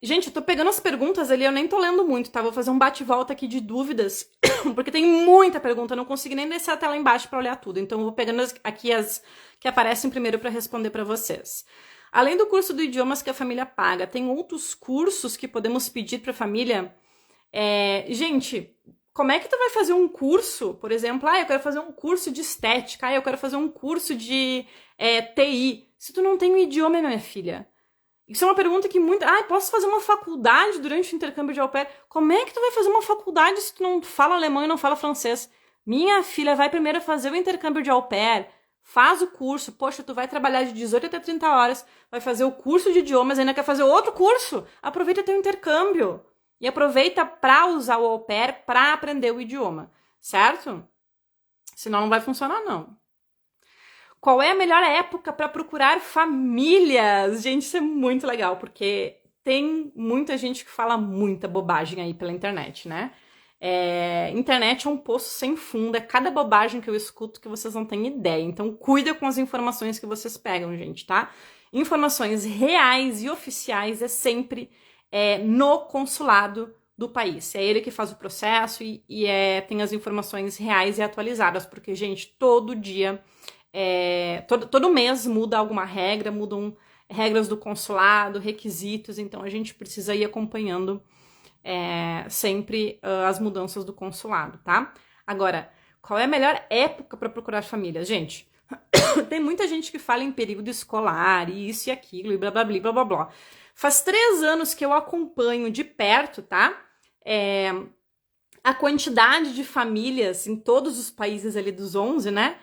Gente, eu tô pegando as perguntas ali, eu nem tô lendo muito, tá? Vou fazer um bate-volta aqui de dúvidas, porque tem muita pergunta, eu não consegui nem descer até lá embaixo pra olhar tudo. Então eu vou pegando aqui as que aparecem primeiro pra responder pra vocês. Além do curso do idiomas que a família paga, tem outros cursos que podemos pedir pra família? Gente, como é que tu vai fazer um curso, por exemplo, eu quero fazer um curso de estética, eu quero fazer um curso de TI, se tu não tem o idioma, minha filha? Isso é uma pergunta que posso fazer uma faculdade durante o intercâmbio de au pair? Como é que tu vai fazer uma faculdade se tu não fala alemão e não fala francês? Minha filha, vai primeiro fazer o intercâmbio de au pair, faz o curso, poxa, tu vai trabalhar de 18 até 30 horas, vai fazer o curso de idiomas, ainda quer fazer outro curso? Aproveita teu intercâmbio e aproveita pra usar o au pair pra aprender o idioma, certo? Senão não vai funcionar, não. Qual é a melhor época para procurar famílias? Gente, isso é muito legal, porque tem muita gente que fala muita bobagem aí pela internet, né? Internet é um poço sem fundo, é cada bobagem que eu escuto que vocês não têm ideia. Então, cuida com as informações que vocês pegam, gente, tá? Informações reais e oficiais é sempre no consulado do país. É ele que faz o processo e tem as informações reais e atualizadas, porque, gente, todo dia... todo mês muda alguma regra, mudam regras do consulado, requisitos, então a gente precisa ir acompanhando sempre as mudanças do consulado, tá? Agora, qual é a melhor época para procurar família? Gente, tem muita gente que fala em período escolar, e isso e aquilo, e blá blá blá blá blá blá. Faz 3 anos que eu acompanho de perto, tá? A quantidade de famílias em todos os países ali dos 11, né?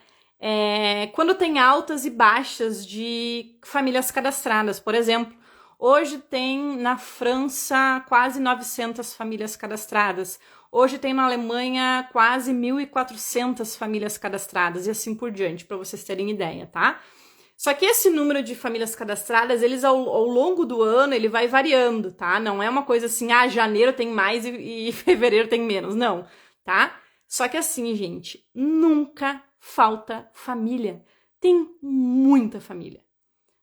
Quando tem altas e baixas de famílias cadastradas, por exemplo, hoje tem na França quase 900 famílias cadastradas, hoje tem na Alemanha quase 1.400 famílias cadastradas e assim por diante, para vocês terem ideia, tá? Só que esse número de famílias cadastradas, eles ao longo do ano, ele vai variando, tá? Não é uma coisa assim, janeiro tem mais e fevereiro tem menos, não, tá? Só que assim, gente, nunca falta família. Tem muita família,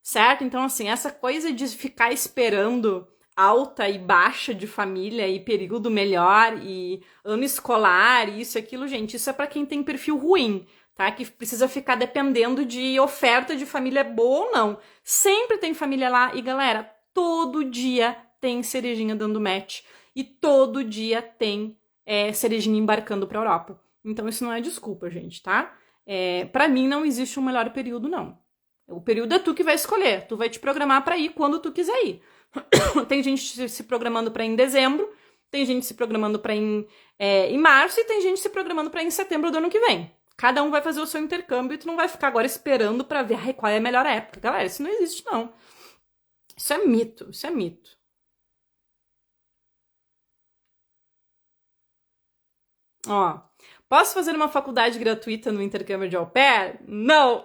certo? Então, assim, essa coisa de ficar esperando alta e baixa de família e período melhor e ano escolar e isso e aquilo, gente, isso é para quem tem perfil ruim, tá? Que precisa ficar dependendo de oferta de família boa ou não. Sempre tem família lá e, galera, todo dia tem cerejinha dando match e todo dia tem cerejinha embarcando pra Europa. Então, isso não é desculpa, gente, tá? Pra mim, não existe um melhor período, não. O período é tu que vai escolher. Tu vai te programar pra ir quando tu quiser ir. Tem gente se programando pra ir em dezembro, tem gente se programando pra ir em março e tem gente se programando pra ir em setembro do ano que vem. Cada um vai fazer o seu intercâmbio e tu não vai ficar agora esperando pra ver qual é a melhor época. Galera, isso não existe, não. Isso é mito, isso é mito. Ó, posso fazer uma faculdade gratuita no intercâmbio de au pair? Não!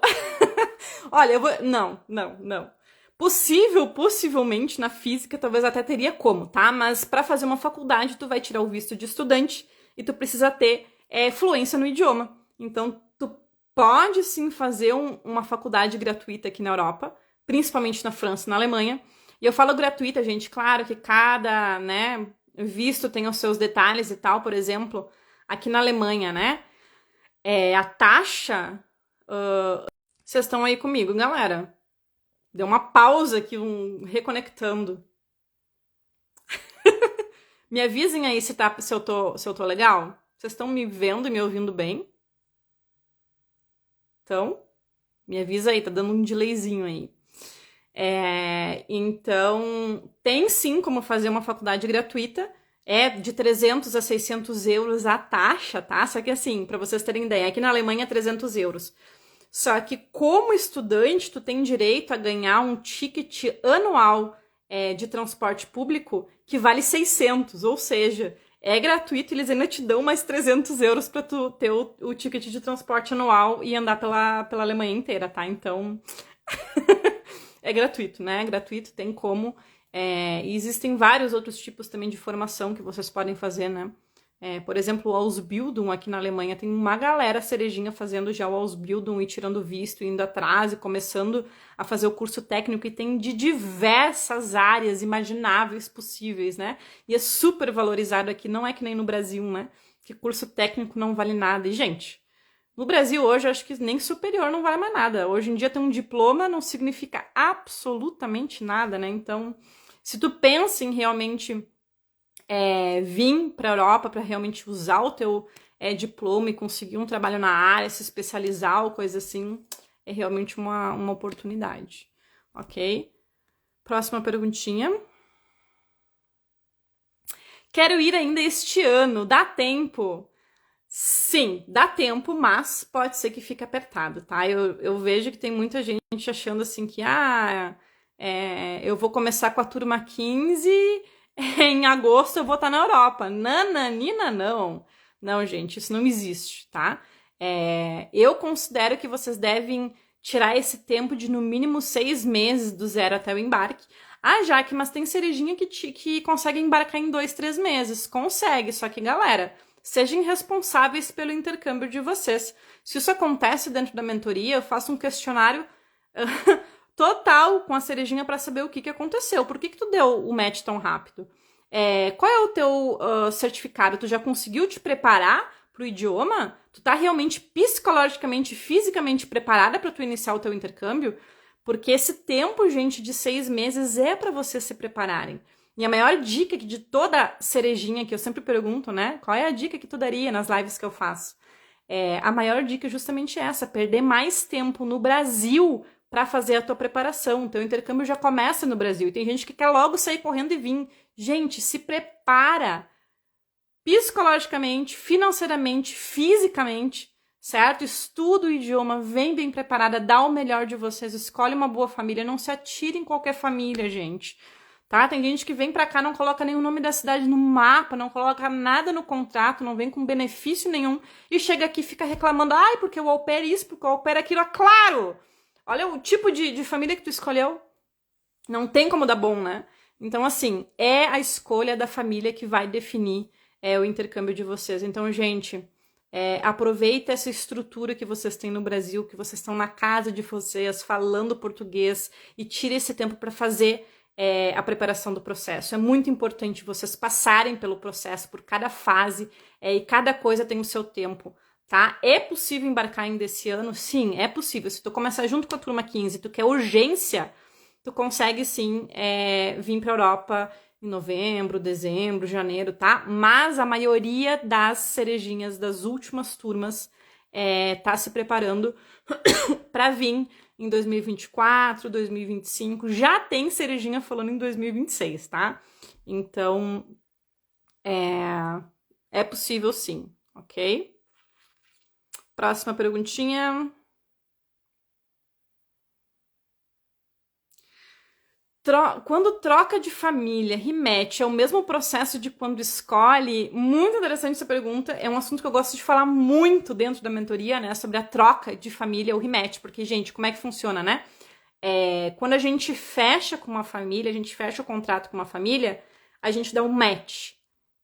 Olha, eu vou... Não. Possivelmente na física, talvez até teria como, tá? Mas para fazer uma faculdade, tu vai tirar o visto de estudante e tu precisa ter fluência no idioma. Então, tu pode sim fazer uma faculdade gratuita aqui na Europa, principalmente na França e na Alemanha. E eu falo gratuita, gente, claro que cada, né, visto tem os seus detalhes e tal. Por exemplo, aqui na Alemanha, né, a taxa... Vocês estão aí comigo, galera? Deu uma pausa aqui, reconectando. Me avisem aí se eu tô legal. Vocês estão me vendo e me ouvindo bem? Então, me avisa aí, tá dando um delayzinho aí. Então, tem sim como fazer uma faculdade gratuita. É de 300 a 600 euros a taxa, tá? Só que assim, para vocês terem ideia, aqui na Alemanha é 300 euros. Só que como estudante, tu tem direito a ganhar um ticket anual de transporte público que vale 600, ou seja, é gratuito e eles ainda te dão mais 300 euros para tu ter o ticket de transporte anual e andar pela Alemanha inteira, tá? Então, é gratuito, né? É gratuito, tem como. E existem vários outros tipos também de formação que vocês podem fazer, né? Por exemplo, o Ausbildung aqui na Alemanha tem uma galera cerejinha fazendo já o Ausbildung e tirando visto, indo atrás e começando a fazer o curso técnico, e tem de diversas áreas imagináveis possíveis, né? E é super valorizado aqui, não é que nem no Brasil, né? Que curso técnico não vale nada. E, gente, no Brasil hoje eu acho que nem superior não vale mais nada. Hoje em dia ter um diploma não significa absolutamente nada, né? Então, se tu pensa em realmente... vir para a Europa para realmente usar o teu diploma e conseguir um trabalho na área, se especializar ou coisa assim, é realmente uma oportunidade, ok? Próxima perguntinha. Quero ir ainda este ano, dá tempo? Sim, dá tempo, mas pode ser que fique apertado, tá? Eu vejo que tem muita gente achando assim que, eu vou começar com a turma 15... em agosto eu vou estar na Europa. Nananina, não. Não, gente, isso não existe, tá? Eu considero que vocês devem tirar esse tempo de no mínimo 6 meses do zero até o embarque. Jaque, mas tem cerejinha que consegue embarcar em 2, 3 meses. Consegue, só que, galera, sejam responsáveis pelo intercâmbio de vocês. Se isso acontece dentro da mentoria, eu faço um questionário... total com a cerejinha para saber o que aconteceu. Por que tu deu o match tão rápido? Qual é o teu certificado? Tu já conseguiu te preparar pro idioma? Tu tá realmente psicologicamente, fisicamente preparada para tu iniciar o teu intercâmbio? Porque esse tempo, gente, de 6 meses é para vocês se prepararem. E a maior dica de toda cerejinha que eu sempre pergunto, né? Qual é a dica que tu daria nas lives que eu faço? A maior dica é justamente essa: perder mais tempo no Brasil para fazer a tua preparação. Teu intercâmbio já começa no Brasil. E tem gente que quer logo sair correndo e vir. Gente, se prepara psicologicamente, financeiramente, fisicamente, certo? Estuda o idioma, vem bem preparada, dá o melhor de vocês, escolhe uma boa família, não se atire em qualquer família, gente. Tá? Tem gente que vem pra cá, não coloca nem o nome da cidade no mapa, não coloca nada no contrato, não vem com benefício nenhum e chega aqui e fica reclamando, porque o au pair isso, porque o au pair aquilo. Claro! Olha o tipo de família que tu escolheu. Não tem como dar bom, né? Então, assim, é a escolha da família que vai definir o intercâmbio de vocês. Então, gente, aproveita essa estrutura que vocês têm no Brasil, que vocês estão na casa de vocês, falando português, e tire esse tempo para fazer a preparação do processo. É muito importante vocês passarem pelo processo, por cada fase, e cada coisa tem o seu tempo. Tá? É possível embarcar ainda esse ano? Sim, é possível. Se tu começar junto com a turma 15, tu quer urgência, tu consegue sim vir para a Europa em novembro, dezembro, janeiro, tá? Mas a maioria das cerejinhas das últimas turmas tá se preparando para vir em 2024, 2025. Já tem cerejinha falando em 2026, tá? Então, é possível sim, ok? Próxima perguntinha. Quando troca de família, rematch, é o mesmo processo de quando escolhe? Muito interessante essa pergunta. É um assunto que eu gosto de falar muito dentro da mentoria, né? Sobre a troca de família, o rematch. Porque, gente, como é que funciona, né? Quando a gente fecha com uma família, a gente fecha o contrato com uma família, a gente dá um match,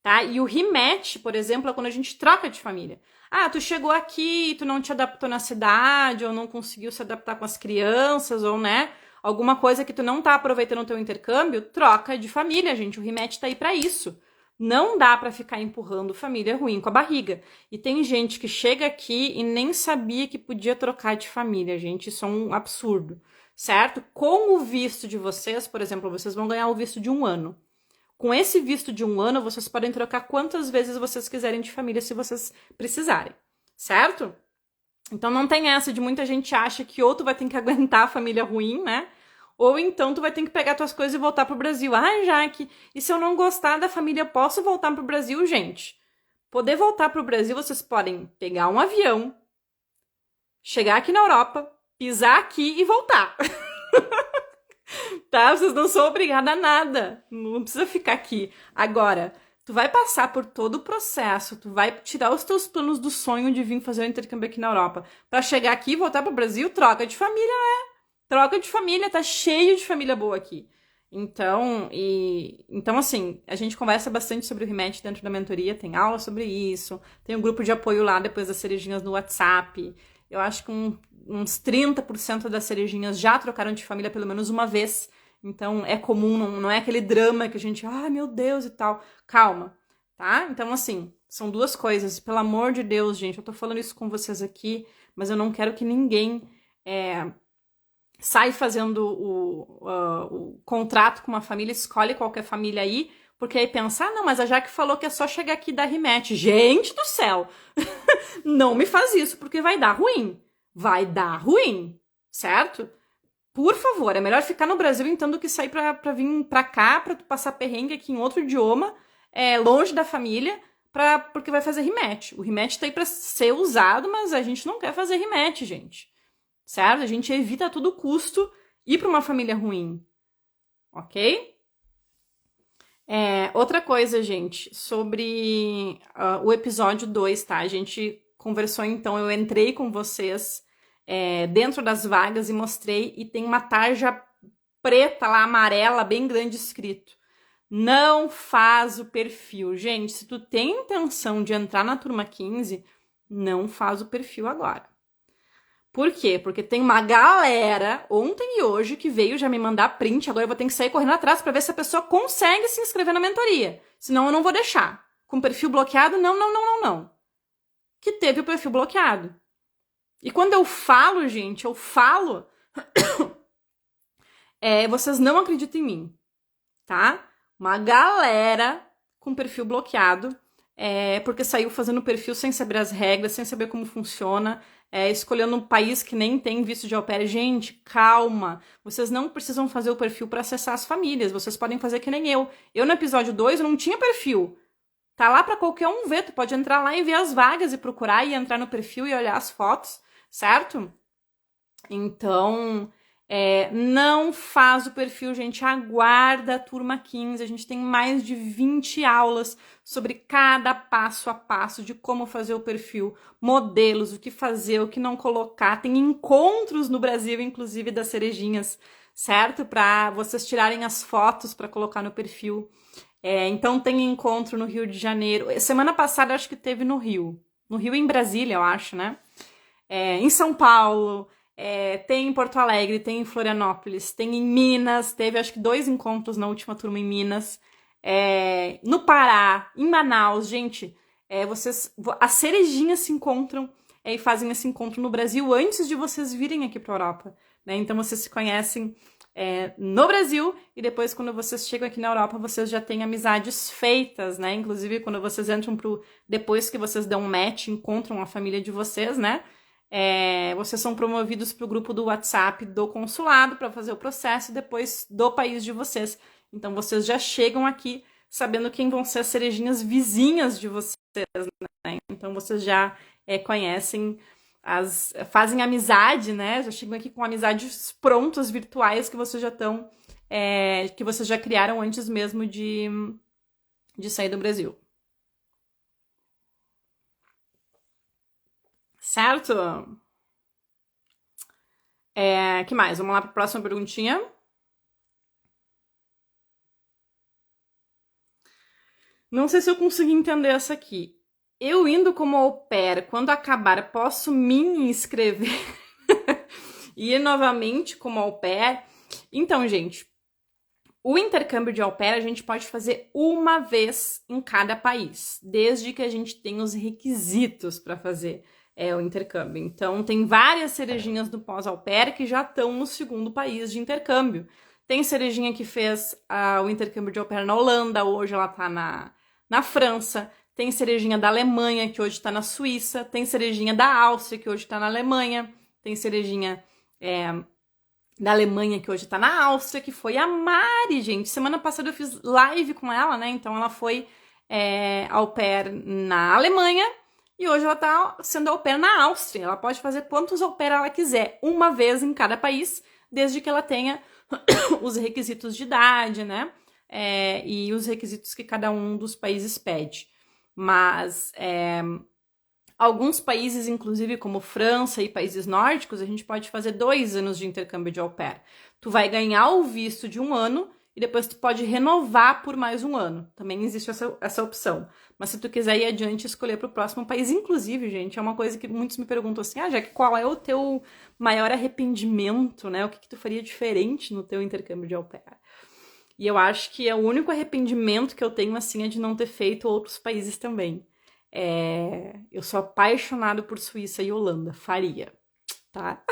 tá? E o rematch, por exemplo, é quando a gente troca de família. Ah, tu chegou aqui, tu não te adaptou na cidade, ou não conseguiu se adaptar com as crianças, ou, né, alguma coisa que tu não tá aproveitando o teu intercâmbio, troca de família, gente. O rematch tá aí pra isso. Não dá pra ficar empurrando família ruim com a barriga. E tem gente que chega aqui e nem sabia que podia trocar de família, gente. Isso é um absurdo, certo? Com o visto de vocês, por exemplo, vocês vão ganhar o visto de 1 ano. Com esse visto de 1 ano, vocês podem trocar quantas vezes vocês quiserem de família se vocês precisarem, certo? Então não tem essa de muita gente acha que ou tu vai ter que aguentar a família ruim, né? Ou então tu vai ter que pegar tuas coisas e voltar pro Brasil. Ah, Jaque, e se eu não gostar da família, posso voltar pro Brasil? Gente, poder voltar pro Brasil, vocês podem pegar um avião, chegar aqui na Europa, pisar aqui e voltar. Tá? Vocês não são obrigadas a nada. Não precisa ficar aqui. Agora, tu vai passar por todo o processo, tu vai tirar os teus planos do sonho de vir fazer o intercâmbio aqui na Europa. Pra chegar aqui e voltar pro Brasil, troca de família, né? Troca de família, tá cheio de família boa aqui. Então assim, a gente conversa bastante sobre o rematch dentro da mentoria, tem aula sobre isso, tem um grupo de apoio lá depois das cerejinhas no WhatsApp. Eu acho que uns 30% das cerejinhas já trocaram de família pelo menos uma vez. Então é comum, não é aquele drama que a gente, ai meu Deus e tal. Calma, tá? Então assim, são duas coisas. Pelo amor de Deus, gente, eu tô falando isso com vocês aqui, mas eu não quero que ninguém sai fazendo o contrato com uma família, escolhe qualquer família aí, porque aí pensa, ah, não, mas a Jaque falou que é só chegar aqui e dar rematch. Gente do céu! Não me faz isso, porque vai dar ruim. Vai dar ruim, certo? Por favor, é melhor ficar no Brasil então do que sair pra vir pra cá, pra tu passar perrengue aqui em outro idioma, longe da família, porque vai fazer rematch. O rematch tá aí pra ser usado, mas a gente não quer fazer rematch, gente. Certo? A gente evita a todo custo ir pra uma família ruim. Ok? Outra coisa, gente, sobre o episódio 2, tá? A gente conversou então, eu entrei com vocês dentro das vagas e mostrei, e tem uma tarja preta lá, amarela, bem grande escrito. Não faz o perfil. Gente, se tu tem intenção de entrar na turma 15, não faz o perfil agora. Por quê? Porque tem uma galera, ontem e hoje, que veio já me mandar print, agora eu vou ter que sair correndo atrás pra ver se a pessoa consegue se inscrever na mentoria. Senão eu não vou deixar. Com perfil bloqueado, não, não, não, não, não. Que teve o perfil bloqueado. E quando eu falo, gente, eu falo... vocês não acreditam em mim, tá? Uma galera com perfil bloqueado, porque saiu fazendo perfil sem saber as regras, sem saber como funciona, escolhendo um país que nem tem visto de au pair. Gente, calma. Vocês não precisam fazer o perfil para acessar as famílias. Vocês podem fazer que nem eu. Eu, no episódio 2, eu não tinha perfil. Tá lá para qualquer um ver. Tu pode entrar lá e ver as vagas e procurar e entrar no perfil e olhar as fotos, certo? Então, não faz o perfil, gente. Aguarda a turma 15. A gente tem mais de 20 aulas sobre cada passo a passo de como fazer o perfil, modelos, o que fazer, o que não colocar. Tem encontros no Brasil, inclusive, das cerejinhas, certo? Para vocês tirarem as fotos para colocar no perfil. Então, tem encontro no Rio de Janeiro. Semana passada, acho que teve no Rio. No Rio e em Brasília, eu acho, né? Em São Paulo... tem em Porto Alegre, tem em Florianópolis, tem em Minas, teve acho que 2 encontros na última turma em Minas, no Pará, em Manaus, gente, as cerejinhas se encontram e fazem esse encontro no Brasil antes de vocês virem aqui para a Europa, né? Então vocês se conhecem no Brasil e depois quando vocês chegam aqui na Europa vocês já têm amizades feitas, né? Inclusive quando vocês entram depois que vocês dão um match, encontram a família de vocês, né? Vocês são promovidos para o grupo do WhatsApp do consulado para fazer o processo depois do país de vocês. Então, vocês já chegam aqui sabendo quem vão ser as cerejinhas vizinhas de vocês, né? Então, vocês já conhecem, fazem amizade, né? Já chegam aqui com amizades prontas, virtuais, que vocês já estão, que vocês já criaram antes mesmo de sair do Brasil. Certo? Que mais? Vamos lá para a próxima perguntinha. Não sei se eu consegui entender essa aqui. Eu indo como au pair, quando acabar, posso me inscrever e ir novamente como au pair? Então, gente, o intercâmbio de au pair a gente pode fazer uma vez em cada país, desde que a gente tenha os requisitos para fazer o intercâmbio. Então, tem várias cerejinhas do pós-au pair que já estão no segundo país de intercâmbio. Tem cerejinha que fez o intercâmbio de au pair na Holanda, hoje ela está na França. Tem cerejinha da Alemanha, que hoje está na Suíça. Tem cerejinha da Áustria, que hoje está na Alemanha. Tem cerejinha da Alemanha, que hoje tá na Áustria, que foi a Mari, gente. Semana passada eu fiz live com ela, né? Então ela foi au pair na Alemanha e hoje ela tá sendo au pair na Áustria. Ela pode fazer quantos au pair ela quiser, uma vez em cada país, desde que ela tenha os requisitos de idade, né? E os requisitos que cada um dos países pede. Mas alguns países, inclusive como França e países nórdicos, a gente pode fazer 2 anos de intercâmbio de au pair. Tu vai ganhar o visto de 1 ano e depois tu pode renovar por mais 1 ano. Também existe essa opção. Mas se tu quiser ir adiante, escolher para o próximo país. Inclusive, gente, é uma coisa que muitos me perguntam assim, Jaque, qual é o teu maior arrependimento, né? O que tu faria diferente no teu intercâmbio de au pair? E eu acho que o único arrependimento que eu tenho, assim, é de não ter feito outros países também. Eu sou apaixonado por Suíça e Holanda, faria, tá?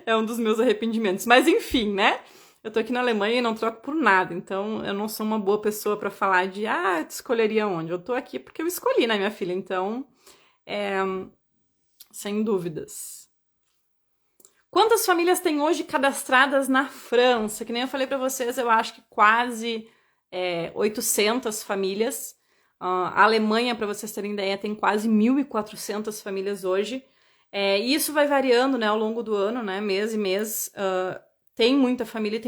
É um dos meus arrependimentos. Mas enfim, né? Eu tô aqui na Alemanha e não troco por nada, então eu não sou uma boa pessoa pra falar de tu escolheria onde? Eu tô aqui porque eu escolhi, né, minha filha? Então, sem dúvidas. Quantas famílias tem hoje cadastradas na França? Que nem eu falei pra vocês, eu acho que quase 800 famílias. A Alemanha, para vocês terem ideia, tem quase 1.400 famílias hoje. E isso vai variando, né, ao longo do ano, né, mês e mês. Tem muita família,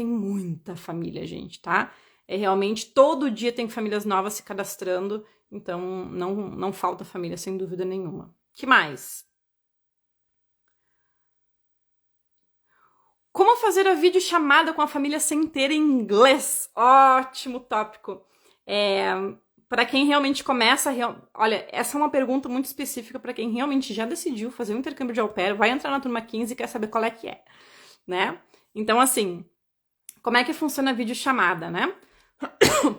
gente, tá? Realmente, todo dia tem famílias novas se cadastrando. Então, não falta família, sem dúvida nenhuma. Que mais? Como fazer a videochamada com a família sem ter inglês? Ótimo tópico. Para quem realmente começa... Olha, essa é uma pergunta muito específica para quem realmente já decidiu fazer um intercâmbio de au pair, vai entrar na turma 15 e quer saber qual é que é, né? Então, assim, como é que funciona a videochamada, né?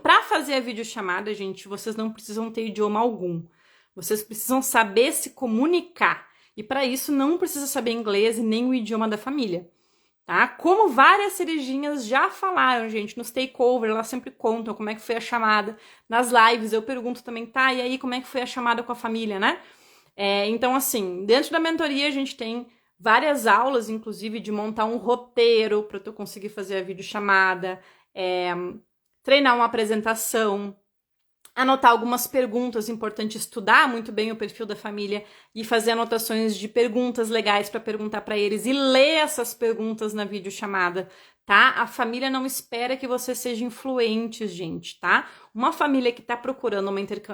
Para fazer a videochamada, gente, vocês não precisam ter idioma algum. Vocês precisam saber se comunicar. E para isso, não precisa saber inglês e nem o idioma da família. Tá? Como várias cerejinhas já falaram, gente, nos takeover, elas sempre contam como é que foi a chamada. Nas lives eu pergunto também, tá, e aí como é que foi a chamada com a família, né? Então, assim, dentro da mentoria a gente tem várias aulas, inclusive, de montar um roteiro para tu conseguir fazer a videochamada, treinar uma apresentação, anotar algumas perguntas, importante estudar muito bem o perfil da família e fazer anotações de perguntas legais para perguntar para eles e ler essas perguntas na videochamada, tá? A família não espera que você seja influente, gente, tá? Uma família que tá procurando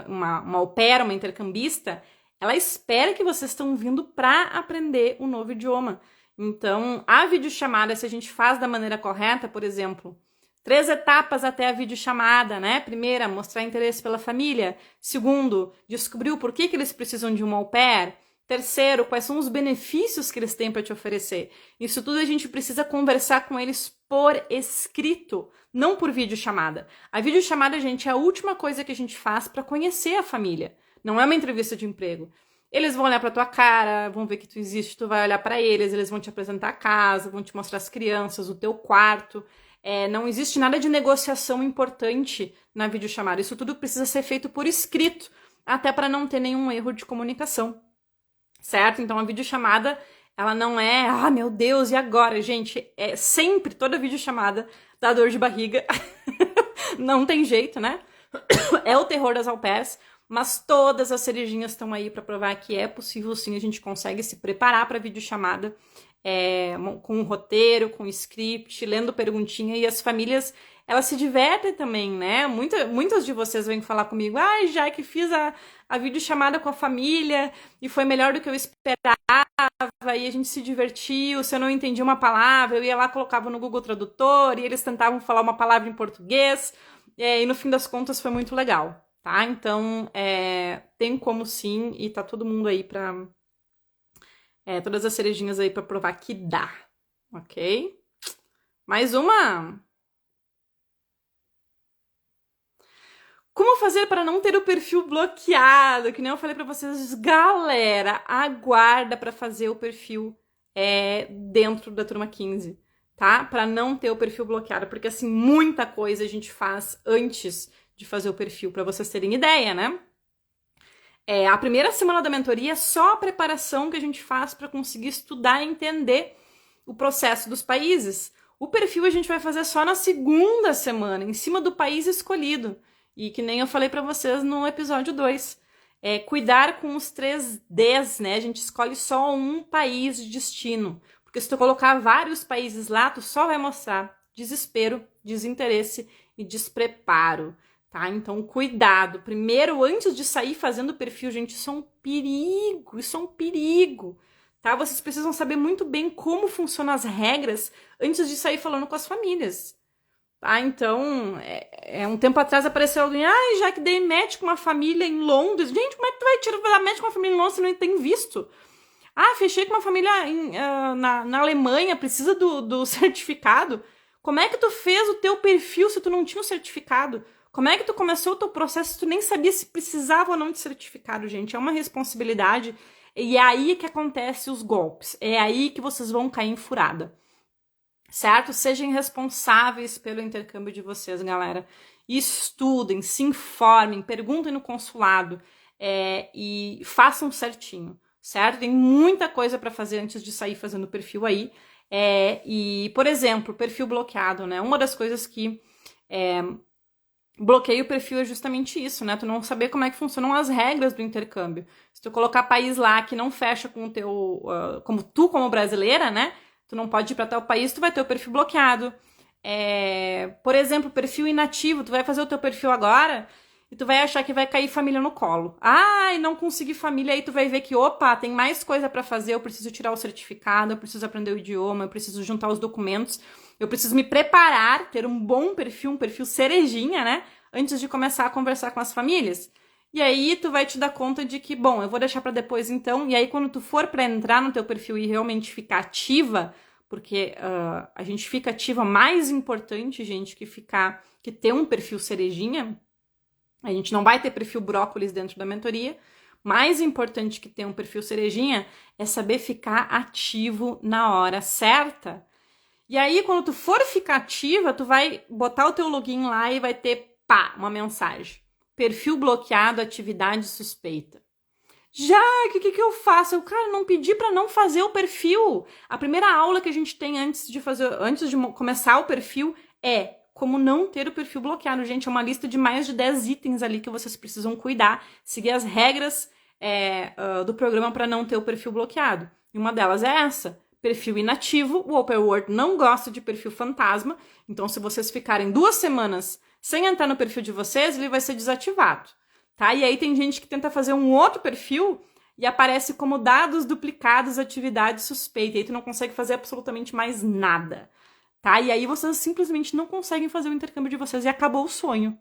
uma au pair, uma intercambista, ela espera que vocês estão vindo para aprender um novo idioma. Então, a videochamada, se a gente faz da maneira correta, por exemplo, 3 etapas até a videochamada, né? Primeira, mostrar interesse pela família. Segundo, descobrir o porquê que eles precisam de um au pair. Terceiro, quais são os benefícios que eles têm para te oferecer. Isso tudo a gente precisa conversar com eles por escrito, não por videochamada. A videochamada, gente, é a última coisa que a gente faz para conhecer a família. Não é uma entrevista de emprego. Eles vão olhar para tua cara, vão ver que tu existe, tu vai olhar para eles vão te apresentar a casa, vão te mostrar as crianças, o teu quarto. Não existe nada de negociação importante na videochamada. Isso tudo precisa ser feito por escrito, até para não ter nenhum erro de comunicação, certo? Então a videochamada, ela não é, meu Deus, e agora? Gente, sempre, toda videochamada dá dor de barriga. Não tem jeito, né? É o terror das au pairs, mas todas as cerejinhas estão aí para provar que é possível sim, a gente consegue se preparar para a videochamada. Com um roteiro, com um script, lendo perguntinha, e as famílias, elas se divertem também, né? Muitas de vocês vêm falar comigo, já que fiz a videochamada com a família e foi melhor do que eu esperava, e a gente se divertiu. Se eu não entendia uma palavra, eu ia lá, colocava no Google Tradutor e eles tentavam falar uma palavra em português. E no fim das contas foi muito legal, tá? Então, tem como sim, e tá todo mundo aí pra... todas as cerejinhas aí pra provar que dá, ok? Mais uma! Como fazer para não ter o perfil bloqueado? Que nem eu falei para vocês, galera, aguarda para fazer o perfil dentro da turma 15, tá? Para não ter o perfil bloqueado, porque assim, muita coisa a gente faz antes de fazer o perfil, para vocês terem ideia, né? A primeira semana da mentoria é só a preparação que a gente faz para conseguir estudar e entender o processo dos países. O perfil a gente vai fazer só na segunda semana, em cima do país escolhido. E que nem eu falei para vocês no episódio 2. Cuidar com os 3 Ds, né? A gente escolhe só um país de destino. Porque se tu colocar vários países lá, tu só vai mostrar desespero, desinteresse e despreparo, tá? Então, cuidado. Primeiro, antes de sair fazendo o perfil, gente, isso é um perigo, tá? Vocês precisam saber muito bem como funcionam as regras antes de sair falando com as famílias. Ah, então, um tempo atrás apareceu alguém, já que dei match com uma família em Londres. Gente, como é que tu vai dar match com uma família em Londres se não tem visto? Fechei com uma família na Alemanha, precisa do certificado. Como é que tu fez o teu perfil se tu não tinha o certificado? Como é que tu começou o teu processo se tu nem sabia se precisava ou não de certificado, gente? É uma responsabilidade e é aí que acontecem os golpes. É aí que vocês vão cair em furada. Certo? Sejam responsáveis pelo intercâmbio de vocês, galera. Estudem, se informem, perguntem no consulado e façam certinho, certo? Tem muita coisa para fazer antes de sair fazendo o perfil aí. E, por exemplo, perfil bloqueado, né? Uma das coisas que bloqueia o perfil é justamente isso, né? Tu não saber como é que funcionam as regras do intercâmbio. Se tu colocar país lá que não fecha com o teu... como brasileira, né? Tu não pode ir para tal país, tu vai ter o perfil bloqueado. Por exemplo, perfil inativo, tu vai fazer o teu perfil agora e tu vai achar que vai cair família no colo. E não consegui família, aí tu vai ver que, opa, tem mais coisa para fazer, eu preciso tirar o certificado, eu preciso aprender o idioma, eu preciso juntar os documentos, eu preciso me preparar, ter um bom perfil, um perfil cerejinha, né? Antes de começar a conversar com as famílias. E aí tu vai te dar conta de que, bom, eu vou deixar para depois então, e aí quando tu for para entrar no teu perfil e realmente ficar ativa, porque a gente fica ativa, mais importante, gente, que ter um perfil cerejinha, a gente não vai ter perfil brócolis dentro da mentoria, mais importante que ter um perfil cerejinha é saber ficar ativo na hora certa. E aí quando tu for ficar ativa, tu vai botar o teu login lá e vai ter, uma mensagem. Perfil bloqueado, atividade suspeita. Já, o que eu faço? Não pedi para não fazer o perfil. A primeira aula que a gente tem antes de começar o perfil é como não ter o perfil bloqueado. Gente, é uma lista de mais de 10 itens ali que vocês precisam cuidar, seguir as regras do programa para não ter o perfil bloqueado. E uma delas é essa. Perfil inativo. O Open World não gosta de perfil fantasma. Então, se vocês ficarem 2 semanas sem entrar no perfil de vocês, ele vai ser desativado, tá? E aí tem gente que tenta fazer um outro perfil e aparece como dados duplicados, atividade suspeita. E aí tu não consegue fazer absolutamente mais nada, tá? E aí vocês simplesmente não conseguem fazer o intercâmbio de vocês e acabou o sonho.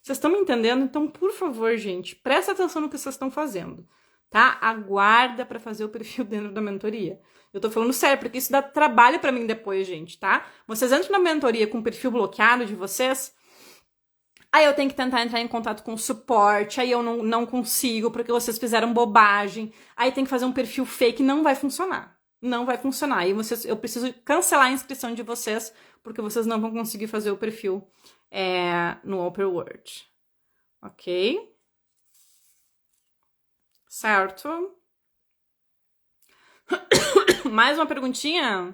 Vocês estão me entendendo? Então, por favor, gente, presta atenção no que vocês estão fazendo, tá? Aguarda para fazer o perfil dentro da mentoria. Eu tô falando sério, porque isso dá trabalho para mim depois, gente, tá? Vocês entram na mentoria com o perfil bloqueado de vocês... Aí eu tenho que tentar entrar em contato com o suporte, aí eu não consigo porque vocês fizeram bobagem. Aí tem que fazer um perfil fake, não vai funcionar. Não vai funcionar. Aí eu preciso cancelar a inscrição de vocês porque vocês não vão conseguir fazer o perfil no Open World. Ok? Certo? Mais uma perguntinha?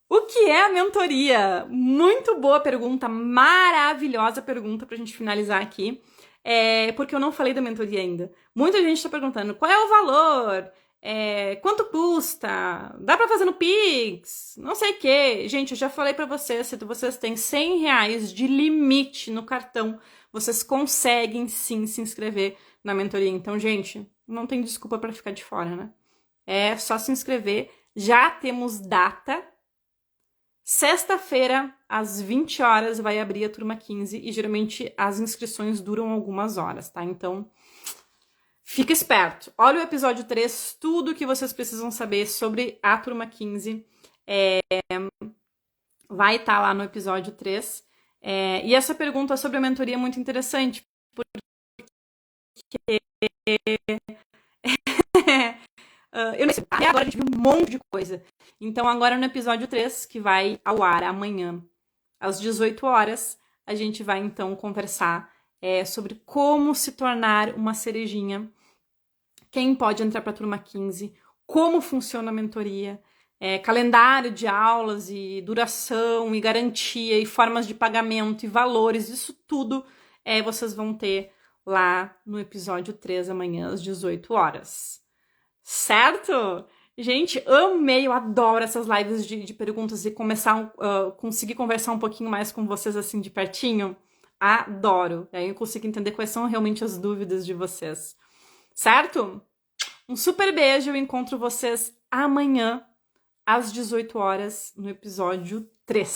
O que é a mentoria? Muito boa pergunta, maravilhosa pergunta pra gente finalizar aqui. Porque eu não falei da mentoria ainda. Muita gente tá perguntando qual é o valor, Quanto custa? Dá pra fazer no Pix? Não sei o quê. Gente, eu já falei pra vocês, se vocês têm R$ 100 de limite no cartão, vocês conseguem sim se inscrever na mentoria. Então, gente, não tem desculpa pra ficar de fora, né? É só se inscrever. Já temos data. Sexta-feira, às 20 horas, vai abrir a turma 15 e geralmente as inscrições duram algumas horas, tá? Então, fica esperto. Olha o episódio 3, tudo que vocês precisam saber sobre a turma 15 vai estar lá no episódio 3. E essa pergunta sobre a mentoria é muito interessante, porque eu não sei, até agora a gente viu um monte de coisa. Então, agora no episódio 3, que vai ao ar amanhã, às 18 horas, a gente vai então conversar sobre como se tornar uma cerejinha, quem pode entrar para a turma 15, como funciona a mentoria, calendário de aulas e duração e garantia e formas de pagamento e valores, isso tudo vocês vão ter lá no episódio 3 amanhã às 18 horas. Certo? Gente, amei, eu adoro essas lives de perguntas e conseguir conversar um pouquinho mais com vocês assim de pertinho. Adoro. Aí eu consigo entender quais são realmente as dúvidas de vocês. Certo? Um super beijo, eu encontro vocês amanhã às 18 horas no episódio 3.